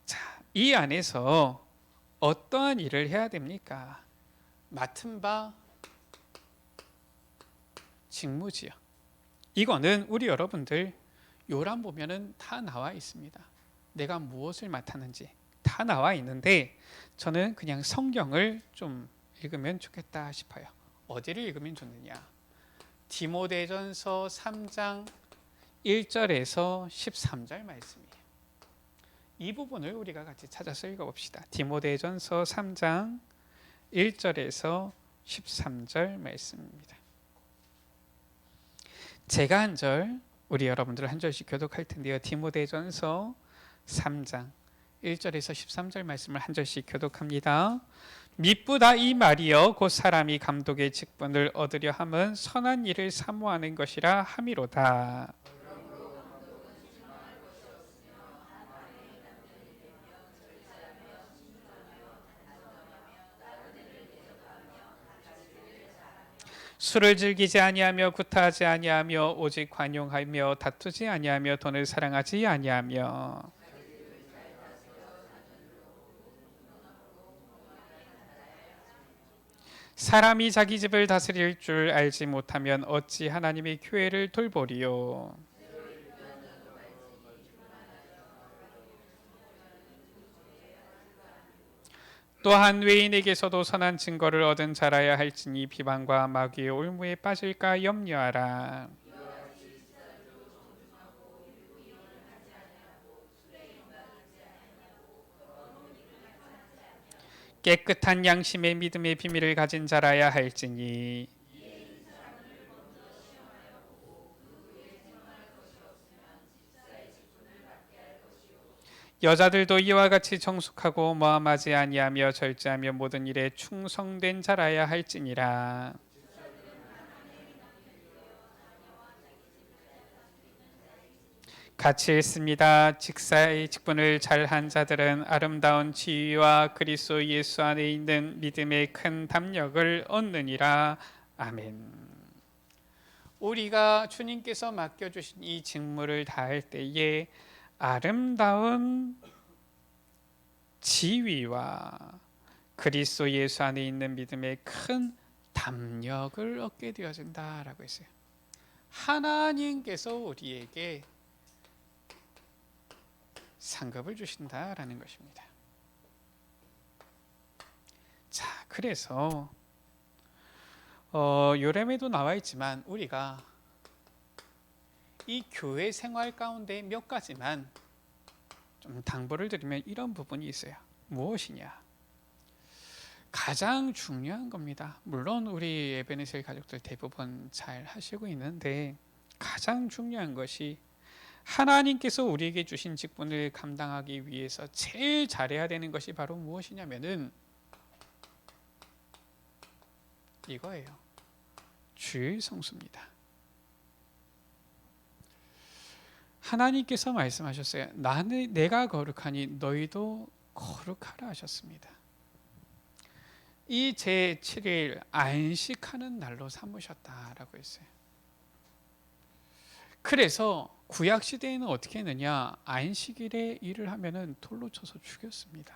자, 이 안에서 어떠한 일을 해야 됩니까? 맡은 바 직무지요. 이거는 우리 여러분들 요람 보면은 다 나와 있습니다. 내가 무엇을 맡았는지 다 나와 있는데 저는 그냥 성경을 좀 읽으면 좋겠다 싶어요. 어디를 읽으면 좋느냐? 디모데전서 3장 1절에서 13절 말씀이에요. 이 부분을 우리가 같이 찾아서 읽어봅시다. 디모데전서 3장 1절에서 13절 말씀입니다. 제가 한 절, 우리 여러분들 한 절씩 교독할 텐데요. 디모데전서 3장 1절에서 13절 말씀을 한 절씩 교독합니다. 미쁘다 이 말이여 곧 사람이 감독의 직분을 얻으려 함은 선한 일을 사모하는 것이라 함이로다. 술을 즐기지 아니하며 구타하지 아니하며 오직 관용하며 다투지 아니하며 돈을 사랑하지 아니하며 사람이 자기 집을 다스릴 줄 알지 못하면 어찌 하나님의 교회를 돌보리요. 또한 외인에게서도 선한 증거를 얻은 자라야 할지니 비방과 마귀의 올무에 빠질까 염려하라. 깨끗한 양심의 믿음의 비밀을 가진 자라야 할지니 여자들도 이와 같이 정숙하고 모함하지 아니하며 절제하며 모든 일에 충성된 자라야 할지니라. 같이 읽습니다. 직사의 직분을 잘한 자들은 아름다운 지위와 그리스도 예수 안에 있는 믿음의 큰 담력을 얻느니라. 아멘. 우리가 주님께서 맡겨주신 이 직무를 다할 때에 아름다운 지위와 그리스도 예수 안에 있는 믿음의 큰 담력을 얻게 되어진다라고 했어요. 하나님께서 우리에게 상급을 주신다라는 것입니다. 자, 그래서 요람에도 나와 있지만 우리가 이 교회 생활 가운데 몇 가지만 좀 당부를 드리면 이런 부분이 있어요. 무엇이냐? 가장 중요한 겁니다. 물론 우리 에베네셀 가족들 대부분 잘 하시고 있는데 가장 중요한 것이 하나님께서 우리에게 주신 직분을 감당하기 위해서 제일 잘해야 되는 것이 바로 무엇이냐면은 이거예요. 주의 성수입니다. 하나님께서 말씀하셨어요. 내가 거룩하니 너희도 거룩하라 하셨습니다. 이 제7일 안식하는 날로 삼으셨다라고 했어요. 그래서 구약 시대에는 어떻게 했느냐? 안식일에 일을 하면은 돌로 쳐서 죽였습니다.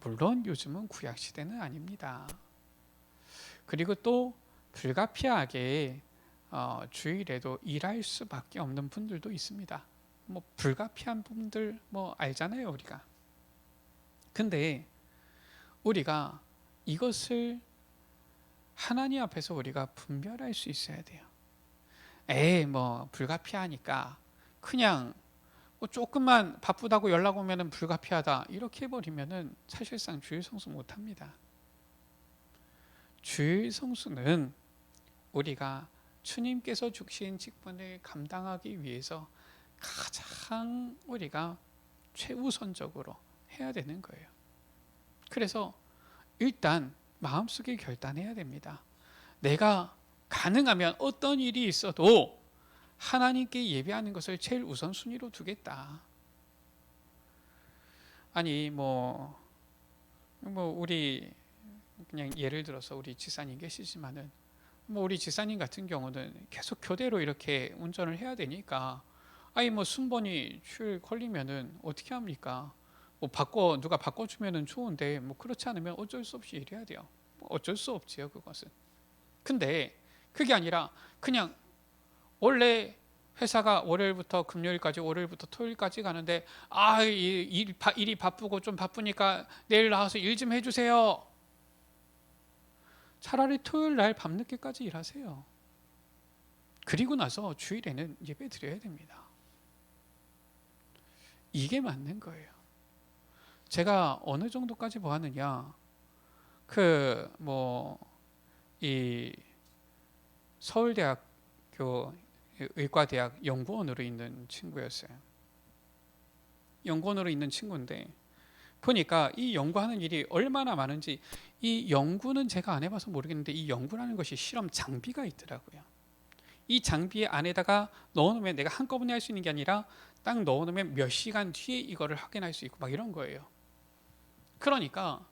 물론 요즘은 구약 시대는 아닙니다. 그리고 또 불가피하게 주일에도 일할 수밖에 없는 분들도 있습니다. 뭐 불가피한 분들 뭐 알잖아요, 우리가. 근데 우리가 이것을 하나님 앞에서 우리가 분별할 수 있어야 돼요. 뭐 불가피하니까 그냥 뭐 조금만 바쁘다고 연락 오면은 불가피하다 이렇게 해버리면은 사실상 주일 성수 못합니다. 주일 성수는 우리가 주님께서 주신 직분을 감당하기 위해서 가장 우리가 최우선적으로 해야 되는 거예요. 그래서 일단 마음속에 결단해야 됩니다. 내가 가능하면 어떤 일이 있어도 하나님께 예배하는 것을 제일 우선순위로 두겠다. 아니 뭐 우리 그냥 예를 들어서 우리 지사님 계시지만은 뭐 우리 지사님 같은 경우는 계속 교대로 이렇게 운전을 해야 되니까 뭐 순번이 줄 걸리면은 어떻게 합니까? 뭐 누가 바꿔주면은 좋은데 뭐 그렇지 않으면 어쩔 수 없이 일해야 돼요. 어쩔 수 없지요, 그것은. 근데 그게 아니라 그냥 원래 회사가 월요일부터 금요일까지, 월요일부터 토요일까지 가는데 일이 바쁘고 좀 바쁘니까 내일 나와서 일 좀 해주세요. 차라리 토요일 날 밤늦게까지 일하세요. 그리고 나서 주일에는 예배 드려야 됩니다. 이게 맞는 거예요. 제가 어느 정도까지 보았느냐, 이 서울대학교 의과대학 연구원으로 있는 친구였어요. 연구원으로 있는 친구인데 보니까 이 연구하는 일이 얼마나 많은지, 이 연구는 제가 안 해봐서 모르겠는데 이 연구라는 것이 실험 장비가 있더라고요. 이 장비 안에다가 넣어놓으면 내가 한꺼번에 할 수 있는 게 아니라 딱 넣어놓으면 몇 시간 뒤에 이거를 확인할 수 있고 막 이런 거예요. 그러니까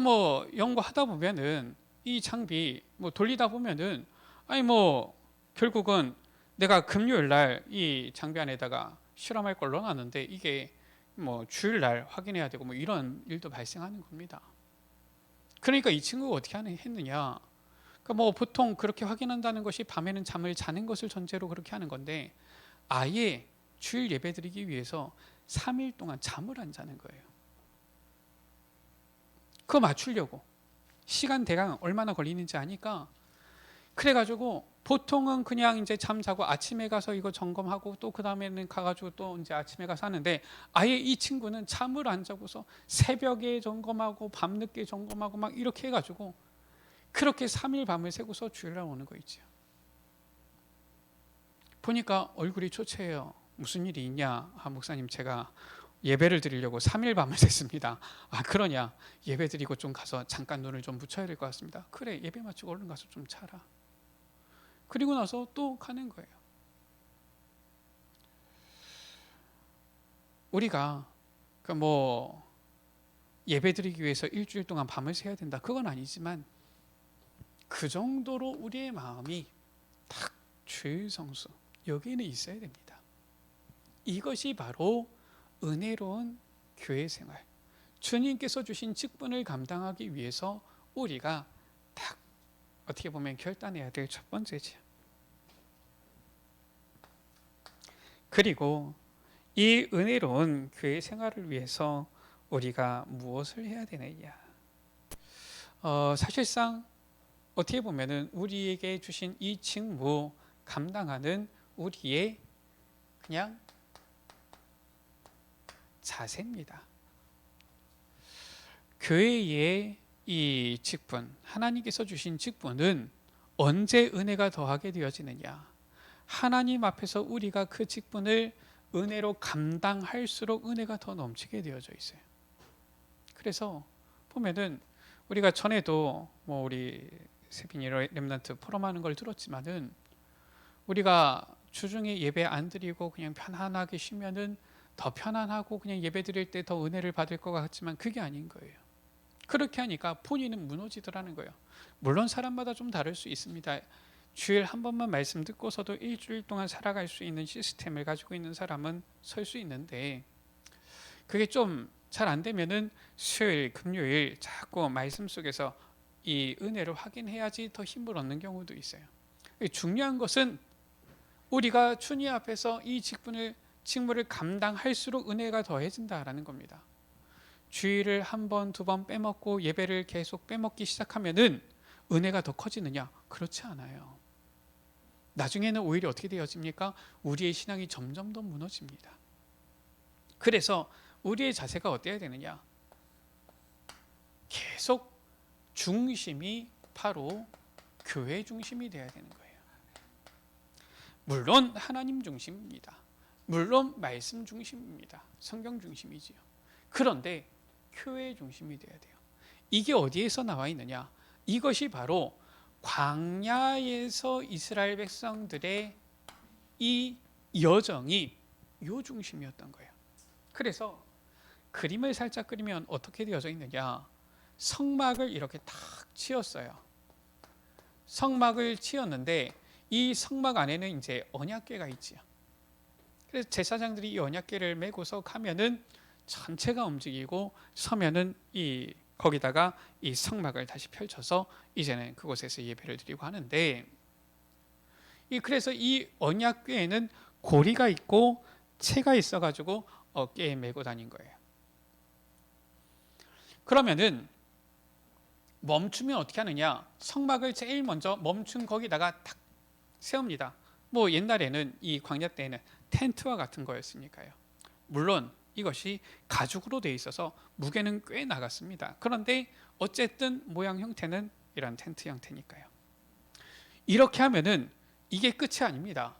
뭐 연구하다 보면은 이 장비 뭐 돌리다 보면은 결국은 내가 금요일 날 이 장비 안에다가 실험할 걸 넣어놨는데 이게 뭐 주일 날 확인해야 되고 뭐 이런 일도 발생하는 겁니다. 그러니까 이 친구가 어떻게 했느냐? 뭐 보통 그렇게 확인한다는 것이 밤에는 잠을 자는 것을 전제로 그렇게 하는 건데 아예 주일 예배 드리기 위해서 3일 동안 잠을 안 자는 거예요. 그거 맞추려고 시간 대강 얼마나 걸리는지 아니까 그래가지고 보통은 그냥 이제 잠자고 아침에 가서 이거 점검하고 또 그 다음에는 가가지고 또 이제 아침에 가서 하는데, 아예 이 친구는 잠을 안 자고서 새벽에 점검하고 밤늦게 점검하고 막 이렇게 해가지고 그렇게 3일 밤을 새고서 주일날 오는 거 있죠. 보니까 얼굴이 초췌해요. 무슨 일이 있냐? 아, 목사님, 제가 예배를 드리려고 3일 밤을 샜습니다. 아, 그러냐? 예배 드리고 좀 가서 잠깐 눈을 좀 붙여야 될 것 같습니다. 그래, 예배 마치고 얼른 가서 좀 자라. 그리고 나서 또 가는 거예요. 우리가 뭐 예배 드리기 위해서 일주일 동안 밤을 새야 된다, 그건 아니지만 그 정도로 우리의 마음이 딱 주일 성수 여기에는 있어야 됩니다. 이것이 바로 은혜로운 교회 생활, 주님께서 주신 직분을 감당하기 위해서 우리가 딱 어떻게 보면 결단해야 될 첫 번째죠. 그리고 이 은혜로운 교회 생활을 위해서 우리가 무엇을 해야 되느냐? 사실상 어떻게 보면은 우리에게 주신 이 직무 감당하는 우리의 그냥 자세입니다. 교회의 이 직분, 하나님께서 주신 직분은 언제 은혜가 더하게 되어지느냐? 하나님 앞에서 우리가 그 직분을 은혜로 감당할수록 은혜가 더 넘치게 되어져 있어요. 그래서 보면은 우리가 전에도 뭐 우리 세빈이 렘넌트 포럼하는 걸 들었지만은, 우리가 주중에 예배 안 드리고 그냥 편안하게 쉬면은 더 편안하고 그냥 예배 드릴 때 더 은혜를 받을 것 같지만 그게 아닌 거예요. 그렇게 하니까 본인은 무너지더라는 거예요. 물론 사람마다 좀 다를 수 있습니다. 주일 한 번만 말씀 듣고서도 일주일 동안 살아갈 수 있는 시스템을 가지고 있는 사람은 설 수 있는데, 그게 좀 잘 안 되면은 수요일, 금요일 자꾸 말씀 속에서 이 은혜를 확인해야지 더 힘을 얻는 경우도 있어요. 중요한 것은 우리가 주님 앞에서 이 직무를 감당할수록 은혜가 더해진다라는 겁니다. 주일을 한 번, 두 번 빼먹고 예배를 계속 빼먹기 시작하면은 은혜가 더 커지느냐? 그렇지 않아요. 나중에는 오히려 어떻게 되어집니까? 우리의 신앙이 점점 더 무너집니다. 그래서 우리의 자세가 어때야 되느냐? 계속 중심이 바로 교회 중심이 되어야 되는 거예요. 물론 하나님 중심입니다. 물론 말씀 중심입니다. 성경 중심이지요. 그런데 교회 중심이 되어야 돼요. 이게 어디에서 나와 있느냐? 이것이 바로 광야에서 이스라엘 백성들의 이 여정이 요 중심이었던 거예요. 그래서 그림을 살짝 그리면 어떻게 되어져 있느냐? 성막을 이렇게 탁 치었어요. 성막을 치었는데 이 성막 안에는 이제 언약궤가 있지요. 그래서 제사장들이 이 언약궤를 메고서 가면은 전체가 움직이고, 서면은 거기다가 이 성막을 다시 펼쳐서 이제는 그곳에서 예배를 드리고 하는데, 그래서 이 언약궤에는 고리가 있고 채가 있어가지고 어깨에 메고 다닌 거예요. 그러면은 멈추면 어떻게 하느냐? 성막을 제일 먼저 멈춘 거기다가 탁 세웁니다. 뭐 옛날에는 이 광야 때에는 텐트와 같은 거였으니까요. 물론 이것이 가죽으로 되어 있어서 무게는 꽤 나갔습니다. 그런데 어쨌든 모양 형태는 이런 텐트 형태니까요. 이렇게 하면은 이게 끝이 아닙니다.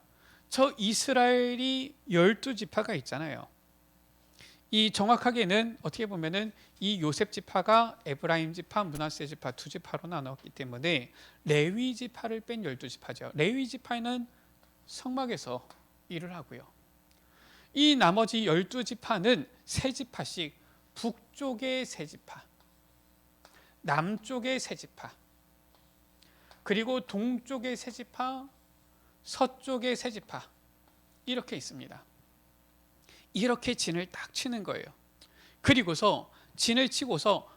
저 이스라엘이 12지파가 있잖아요. 이 정확하게는 어떻게 보면은 이 요셉 지파가 에브라임 지파, 므낫세 지파 두 지파로 나눴기 때문에 레위 지파를 뺀 12지파죠. 레위 지파는 성막에서 일을 하고요. 이 나머지 12지파는 세 지파씩, 북쪽의 세 지파, 남쪽의 세 지파, 그리고 동쪽의 세 지파, 서쪽의 세 지파, 이렇게 있습니다. 이렇게 진을 딱 치는 거예요. 그리고서 진을 치고서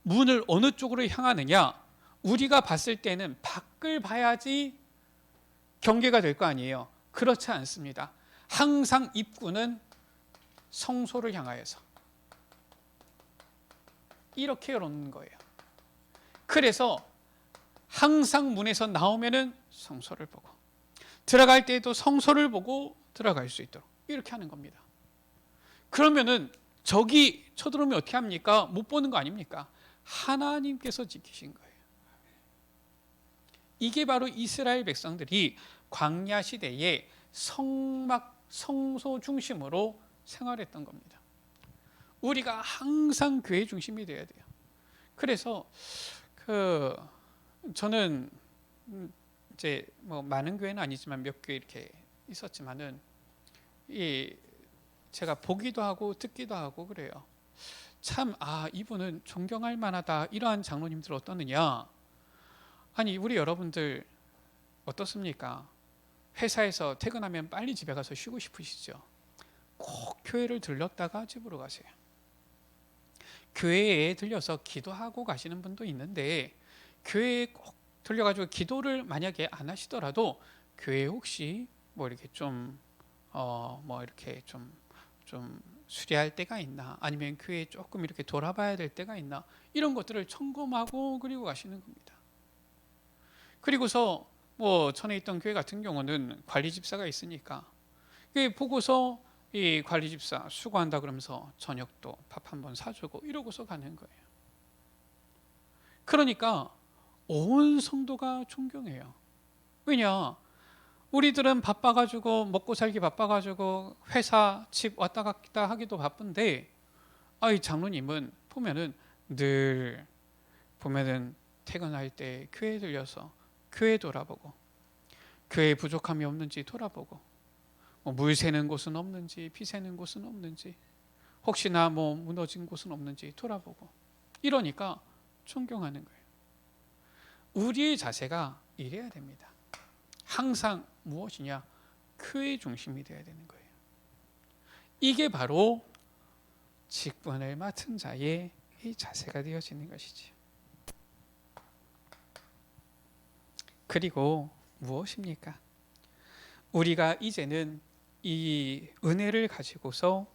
문을 어느 쪽으로 향하느냐? 우리가 봤을 때는 밖을 봐야지 경계가 될 거 아니에요. 그렇지 않습니다. 항상 입구는 성소를 향하여서 이렇게 열어놓는 거예요. 그래서 항상 문에서 나오면은 성소를 보고, 들어갈 때에도 성소를 보고 들어갈 수 있도록 이렇게 하는 겁니다. 그러면은 저기 쳐들어오면 어떻게 합니까? 못 보는 거 아닙니까? 하나님께서 지키신 거예요. 이게 바로 이스라엘 백성들이 광야 시대에 성소 중심으로 생활했던 겁니다. 우리가 항상 교회 중심이 되어야 돼요. 그래서 저는 이제 뭐 많은 교회는 아니지만 몇 교회 이렇게 있었지만은 제가 보기도 하고 듣기도 하고 그래요. 참, 이분은 존경할 만하다. 이러한 장로님들 어떠느냐? 아니, 우리 여러분들 어떻습니까? 회사에서 퇴근하면 빨리 집에 가서 쉬고 싶으시죠? 꼭 교회를 들렀다가 집으로 가세요. 교회에 들려서 기도하고 가시는 분도 있는데, 교회에 꼭 들려가지고 기도를 만약에 안 하시더라도 교회에 혹시 뭐 이렇게 이렇게 좀 수리할 때가 있나, 아니면 교회에 조금 이렇게 돌아봐야 될 때가 있나, 이런 것들을 점검하고 그리고 가시는 겁니다. 그리고서 뭐 전에 있던 교회 같은 경우는 관리집사가 있으니까 보고서 이 관리집사 수고한다 그러면서 저녁도 밥 한번 사주고 이러고서 가는 거예요. 그러니까 온 성도가 존경해요. 왜냐? 우리들은 바빠가지고 먹고 살기 바빠가지고 회사 집 왔다 갔다 하기도 바쁜데, 이 장로님은 늘 퇴근할 때 교회 들려서 교회 돌아보고, 교회에 부족함이 없는지 돌아보고, 물 새는 곳은 없는지, 피 새는 곳은 없는지, 혹시나 무너진 곳은 없는지 돌아보고, 이러니까 존경하는 거예요. 우리의 자세가 이래야 됩니다. 항상 무엇이냐? 교회 중심이 되어야 되는 거예요. 이게 바로 직분을 맡은 자의 이 자세가 되어지는 것이지요. 그리고 무엇입니까? 우리가 이제는 이 은혜를 가지고서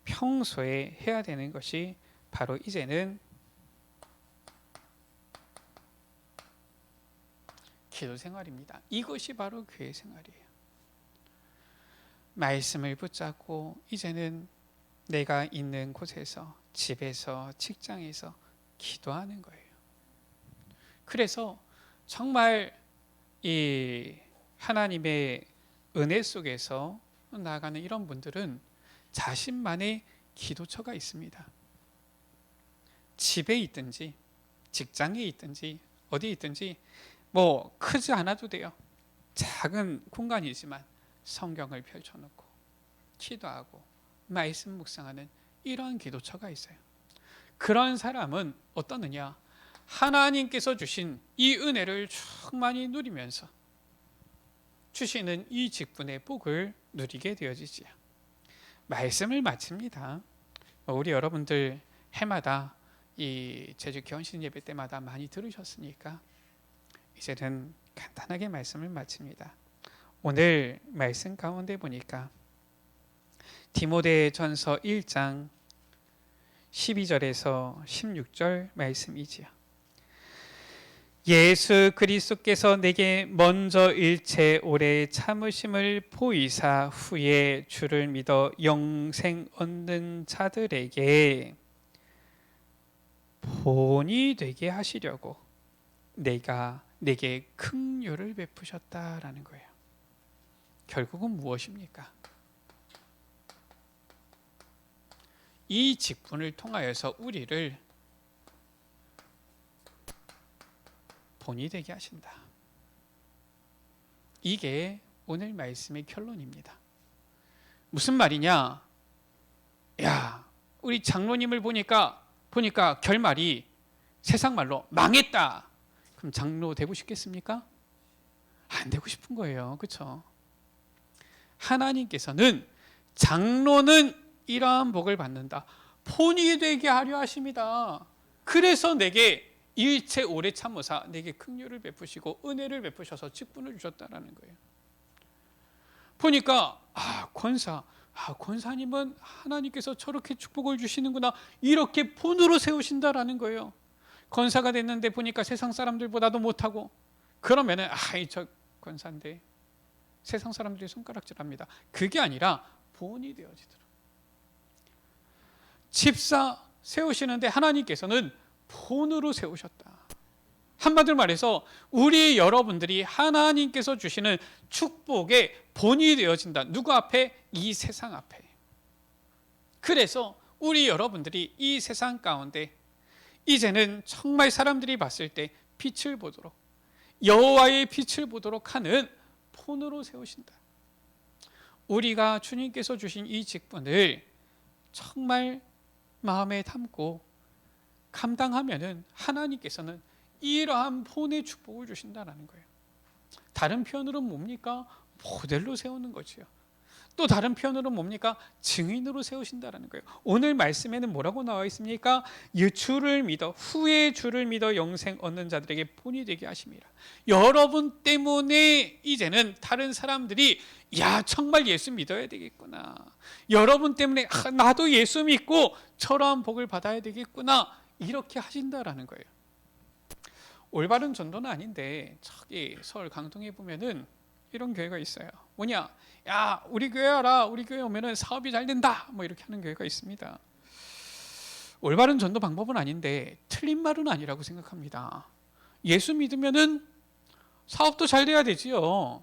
평소에 해야 되는 것이 바로 이제는 기도 생활입니다. 이것이 바로 교회 생활이에요. 말씀을 붙잡고 이제는 내가 있는 곳에서, 집에서, 직장에서 기도하는 거예요. 그래서 정말 이 하나님의 은혜 속에서 나아가는 이런 분들은 자신만의 기도처가 있습니다. 집에 있든지 직장에 있든지 어디에 있든지 크지 않아도 돼요. 작은 공간이지만 성경을 펼쳐놓고 기도하고 말씀 묵상하는 이런 기도처가 있어요. 그런 사람은 어떠느냐? 하나님께서 주신 이 은혜를 충만히 누리면서 주시는 이 직분의 복을 누리게 되어지지요. 말씀을 마칩니다. 우리 여러분들 해마다 이 제주 견신 예배 때마다 많이 들으셨으니까 이제는 간단하게 말씀을 마칩니다. 오늘 말씀 가운데 보니까 디모데전서 1장 12절에서 16절 말씀이지요. 예수 그리스도께서 내게 먼저 일체 오래 참으심을 보이사 후에 주를 믿어 영생 얻는 자들에게 본이 되게 하시려고 내게 긍휼을 베푸셨다라는 거예요. 결국은 무엇입니까? 이 직분을 통하여서 우리를 본이 되게 하신다. 이게 오늘 말씀의 결론입니다. 무슨 말이냐? 우리 장로님을 보니까 결말이 세상 말로 망했다. 그럼 장로 되고 싶겠습니까? 안 되고 싶은 거예요. 그렇죠? 하나님께서는 장로는 이러한 복을 받는다. 본이 되게 하려 하십니다. 그래서 내게 일체 오래 참으사 내게 긍휼을 베푸시고 은혜를 베푸셔서 직분을 주셨다라는 거예요. 보니까 권사님은 하나님께서 저렇게 축복을 주시는구나, 이렇게 본으로 세우신다라는 거예요. 권사가 됐는데 보니까 세상 사람들보다도 못하고, 그러면은 아이 저 권사인데 세상 사람들이 손가락질합니다. 그게 아니라 본이 되어지도록. 집사 세우시는데 하나님께서는 본으로 세우셨다. 한마디로 말해서 우리 여러분들이 하나님께서 주시는 축복의 본이 되어진다. 누구 앞에? 이 세상 앞에. 그래서 우리 여러분들이 이 세상 가운데 이제는 정말 사람들이 봤을 때 빛을 보도록, 여호와의 빛을 보도록 하는 본으로 세우신다. 우리가 주님께서 주신 이 직분을 정말 마음에 담고 감당하면은 하나님께서는 이러한 본의 축복을 주신다는 거예요. 다른 표현으로는 뭡니까? 모델로 세우는 거지요. 또 다른 표현으로는 뭡니까? 증인으로 세우신다는 거예요. 오늘 말씀에는 뭐라고 나와 있습니까? 주를 믿어, 후에 주를 믿어 영생 얻는 자들에게 본이 되게 하심이라. 여러분 때문에 이제는 다른 사람들이 야 정말 예수 믿어야 되겠구나, 여러분 때문에 나도 예수 믿고 저러한 복을 받아야 되겠구나, 이렇게 하신다라는 거예요. 올바른 전도는 아닌데 저기 서울 강동에 보면은 이런 교회가 있어요. 뭐냐? 야 우리 교회 알아, 우리 교회 오면은 사업이 잘 된다, 뭐 이렇게 하는 교회가 있습니다. 올바른 전도 방법은 아닌데 틀린 말은 아니라고 생각합니다. 예수 믿으면은 사업도 잘 돼야 되지요.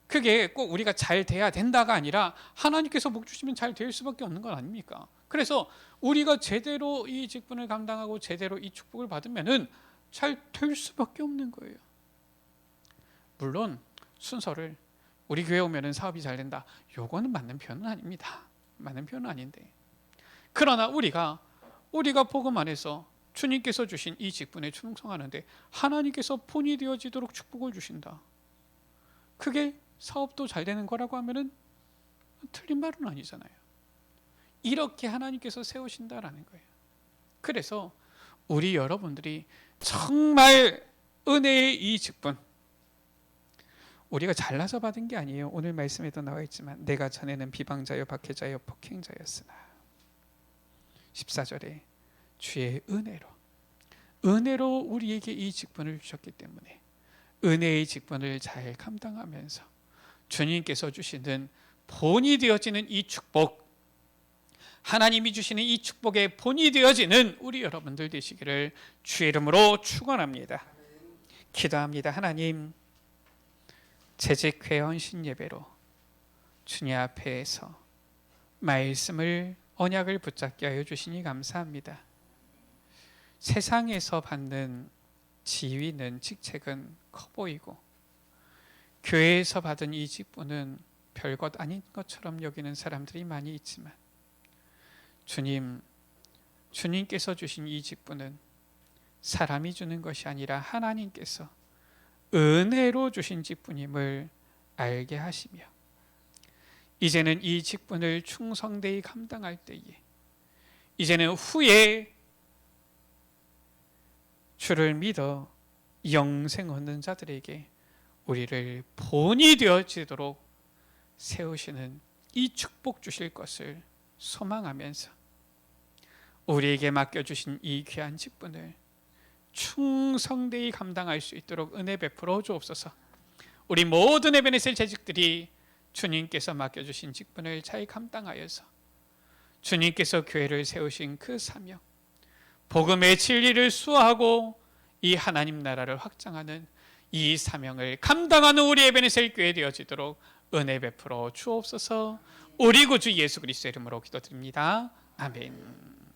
그게 꼭 우리가 잘 돼야 된다가 아니라 하나님께서 복 주시면 잘 될 수밖에 없는 건 아닙니까? 그래서 우리가 제대로 이 직분을 감당하고 제대로 이 축복을 받으면은 잘 될 수밖에 없는 거예요. 물론 순서를 우리 교회 오면은 사업이 잘 된다, 요거는 맞는 표현은 아닙니다. 맞는 표현은 아닌데, 그러나 우리가 복음 안에서 주님께서 주신 이 직분에 충성하는데 하나님께서 본이 되어지도록 축복을 주신다. 그게 사업도 잘 되는 거라고 하면은 틀린 말은 아니잖아요. 이렇게 하나님께서 세우신다라는 거예요. 그래서 우리 여러분들이 정말 은혜의 이 직분, 우리가 잘나서 받은 게 아니에요. 오늘 말씀에도 나와 있지만 내가 전에는 비방자요 박해자요 폭행자였으나 14절에 주의 은혜로 우리에게 이 직분을 주셨기 때문에 은혜의 직분을 잘 감당하면서 주님께서 주시는 본이 되어지는 이 축복, 하나님이 주시는 이 축복의 본이 되어지는 우리 여러분들 되시기를 주의 이름으로 축원합니다. 기도합니다. 하나님, 재직회 헌신 예배로 주님 앞에서 말씀을, 언약을 붙잡게 하여 주시니 감사합니다. 세상에서 받는 지위는, 직책은 커 보이고 교회에서 받은 이 직분은 별것 아닌 것처럼 여기는 사람들이 많이 있지만 주님께서 주신 이 직분은 사람이 주는 것이 아니라 하나님께서 은혜로 주신 직분임을 알게 하시며 이제는 이 직분을 충성되이 감당할 때에 이제는 후에 주를 믿어 영생 얻는 자들에게 우리를 본이 되어지도록 세우시는 이 축복 주실 것을 소망하면서 우리에게 맡겨주신 이 귀한 직분을 충성되이 감당할 수 있도록 은혜 베풀어 주옵소서. 우리 모든 에베네셀 재직들이 주님께서 맡겨주신 직분을 잘 감당하여서 주님께서 교회를 세우신 그 사명, 복음의 진리를 수호하고 이 하나님 나라를 확장하는 이 사명을 감당하는 우리 에베네셀 교회 되어지도록 은혜 베풀어 주옵소서. 우리 구주 예수 그리스도의 이름으로 기도드립니다. 아멘.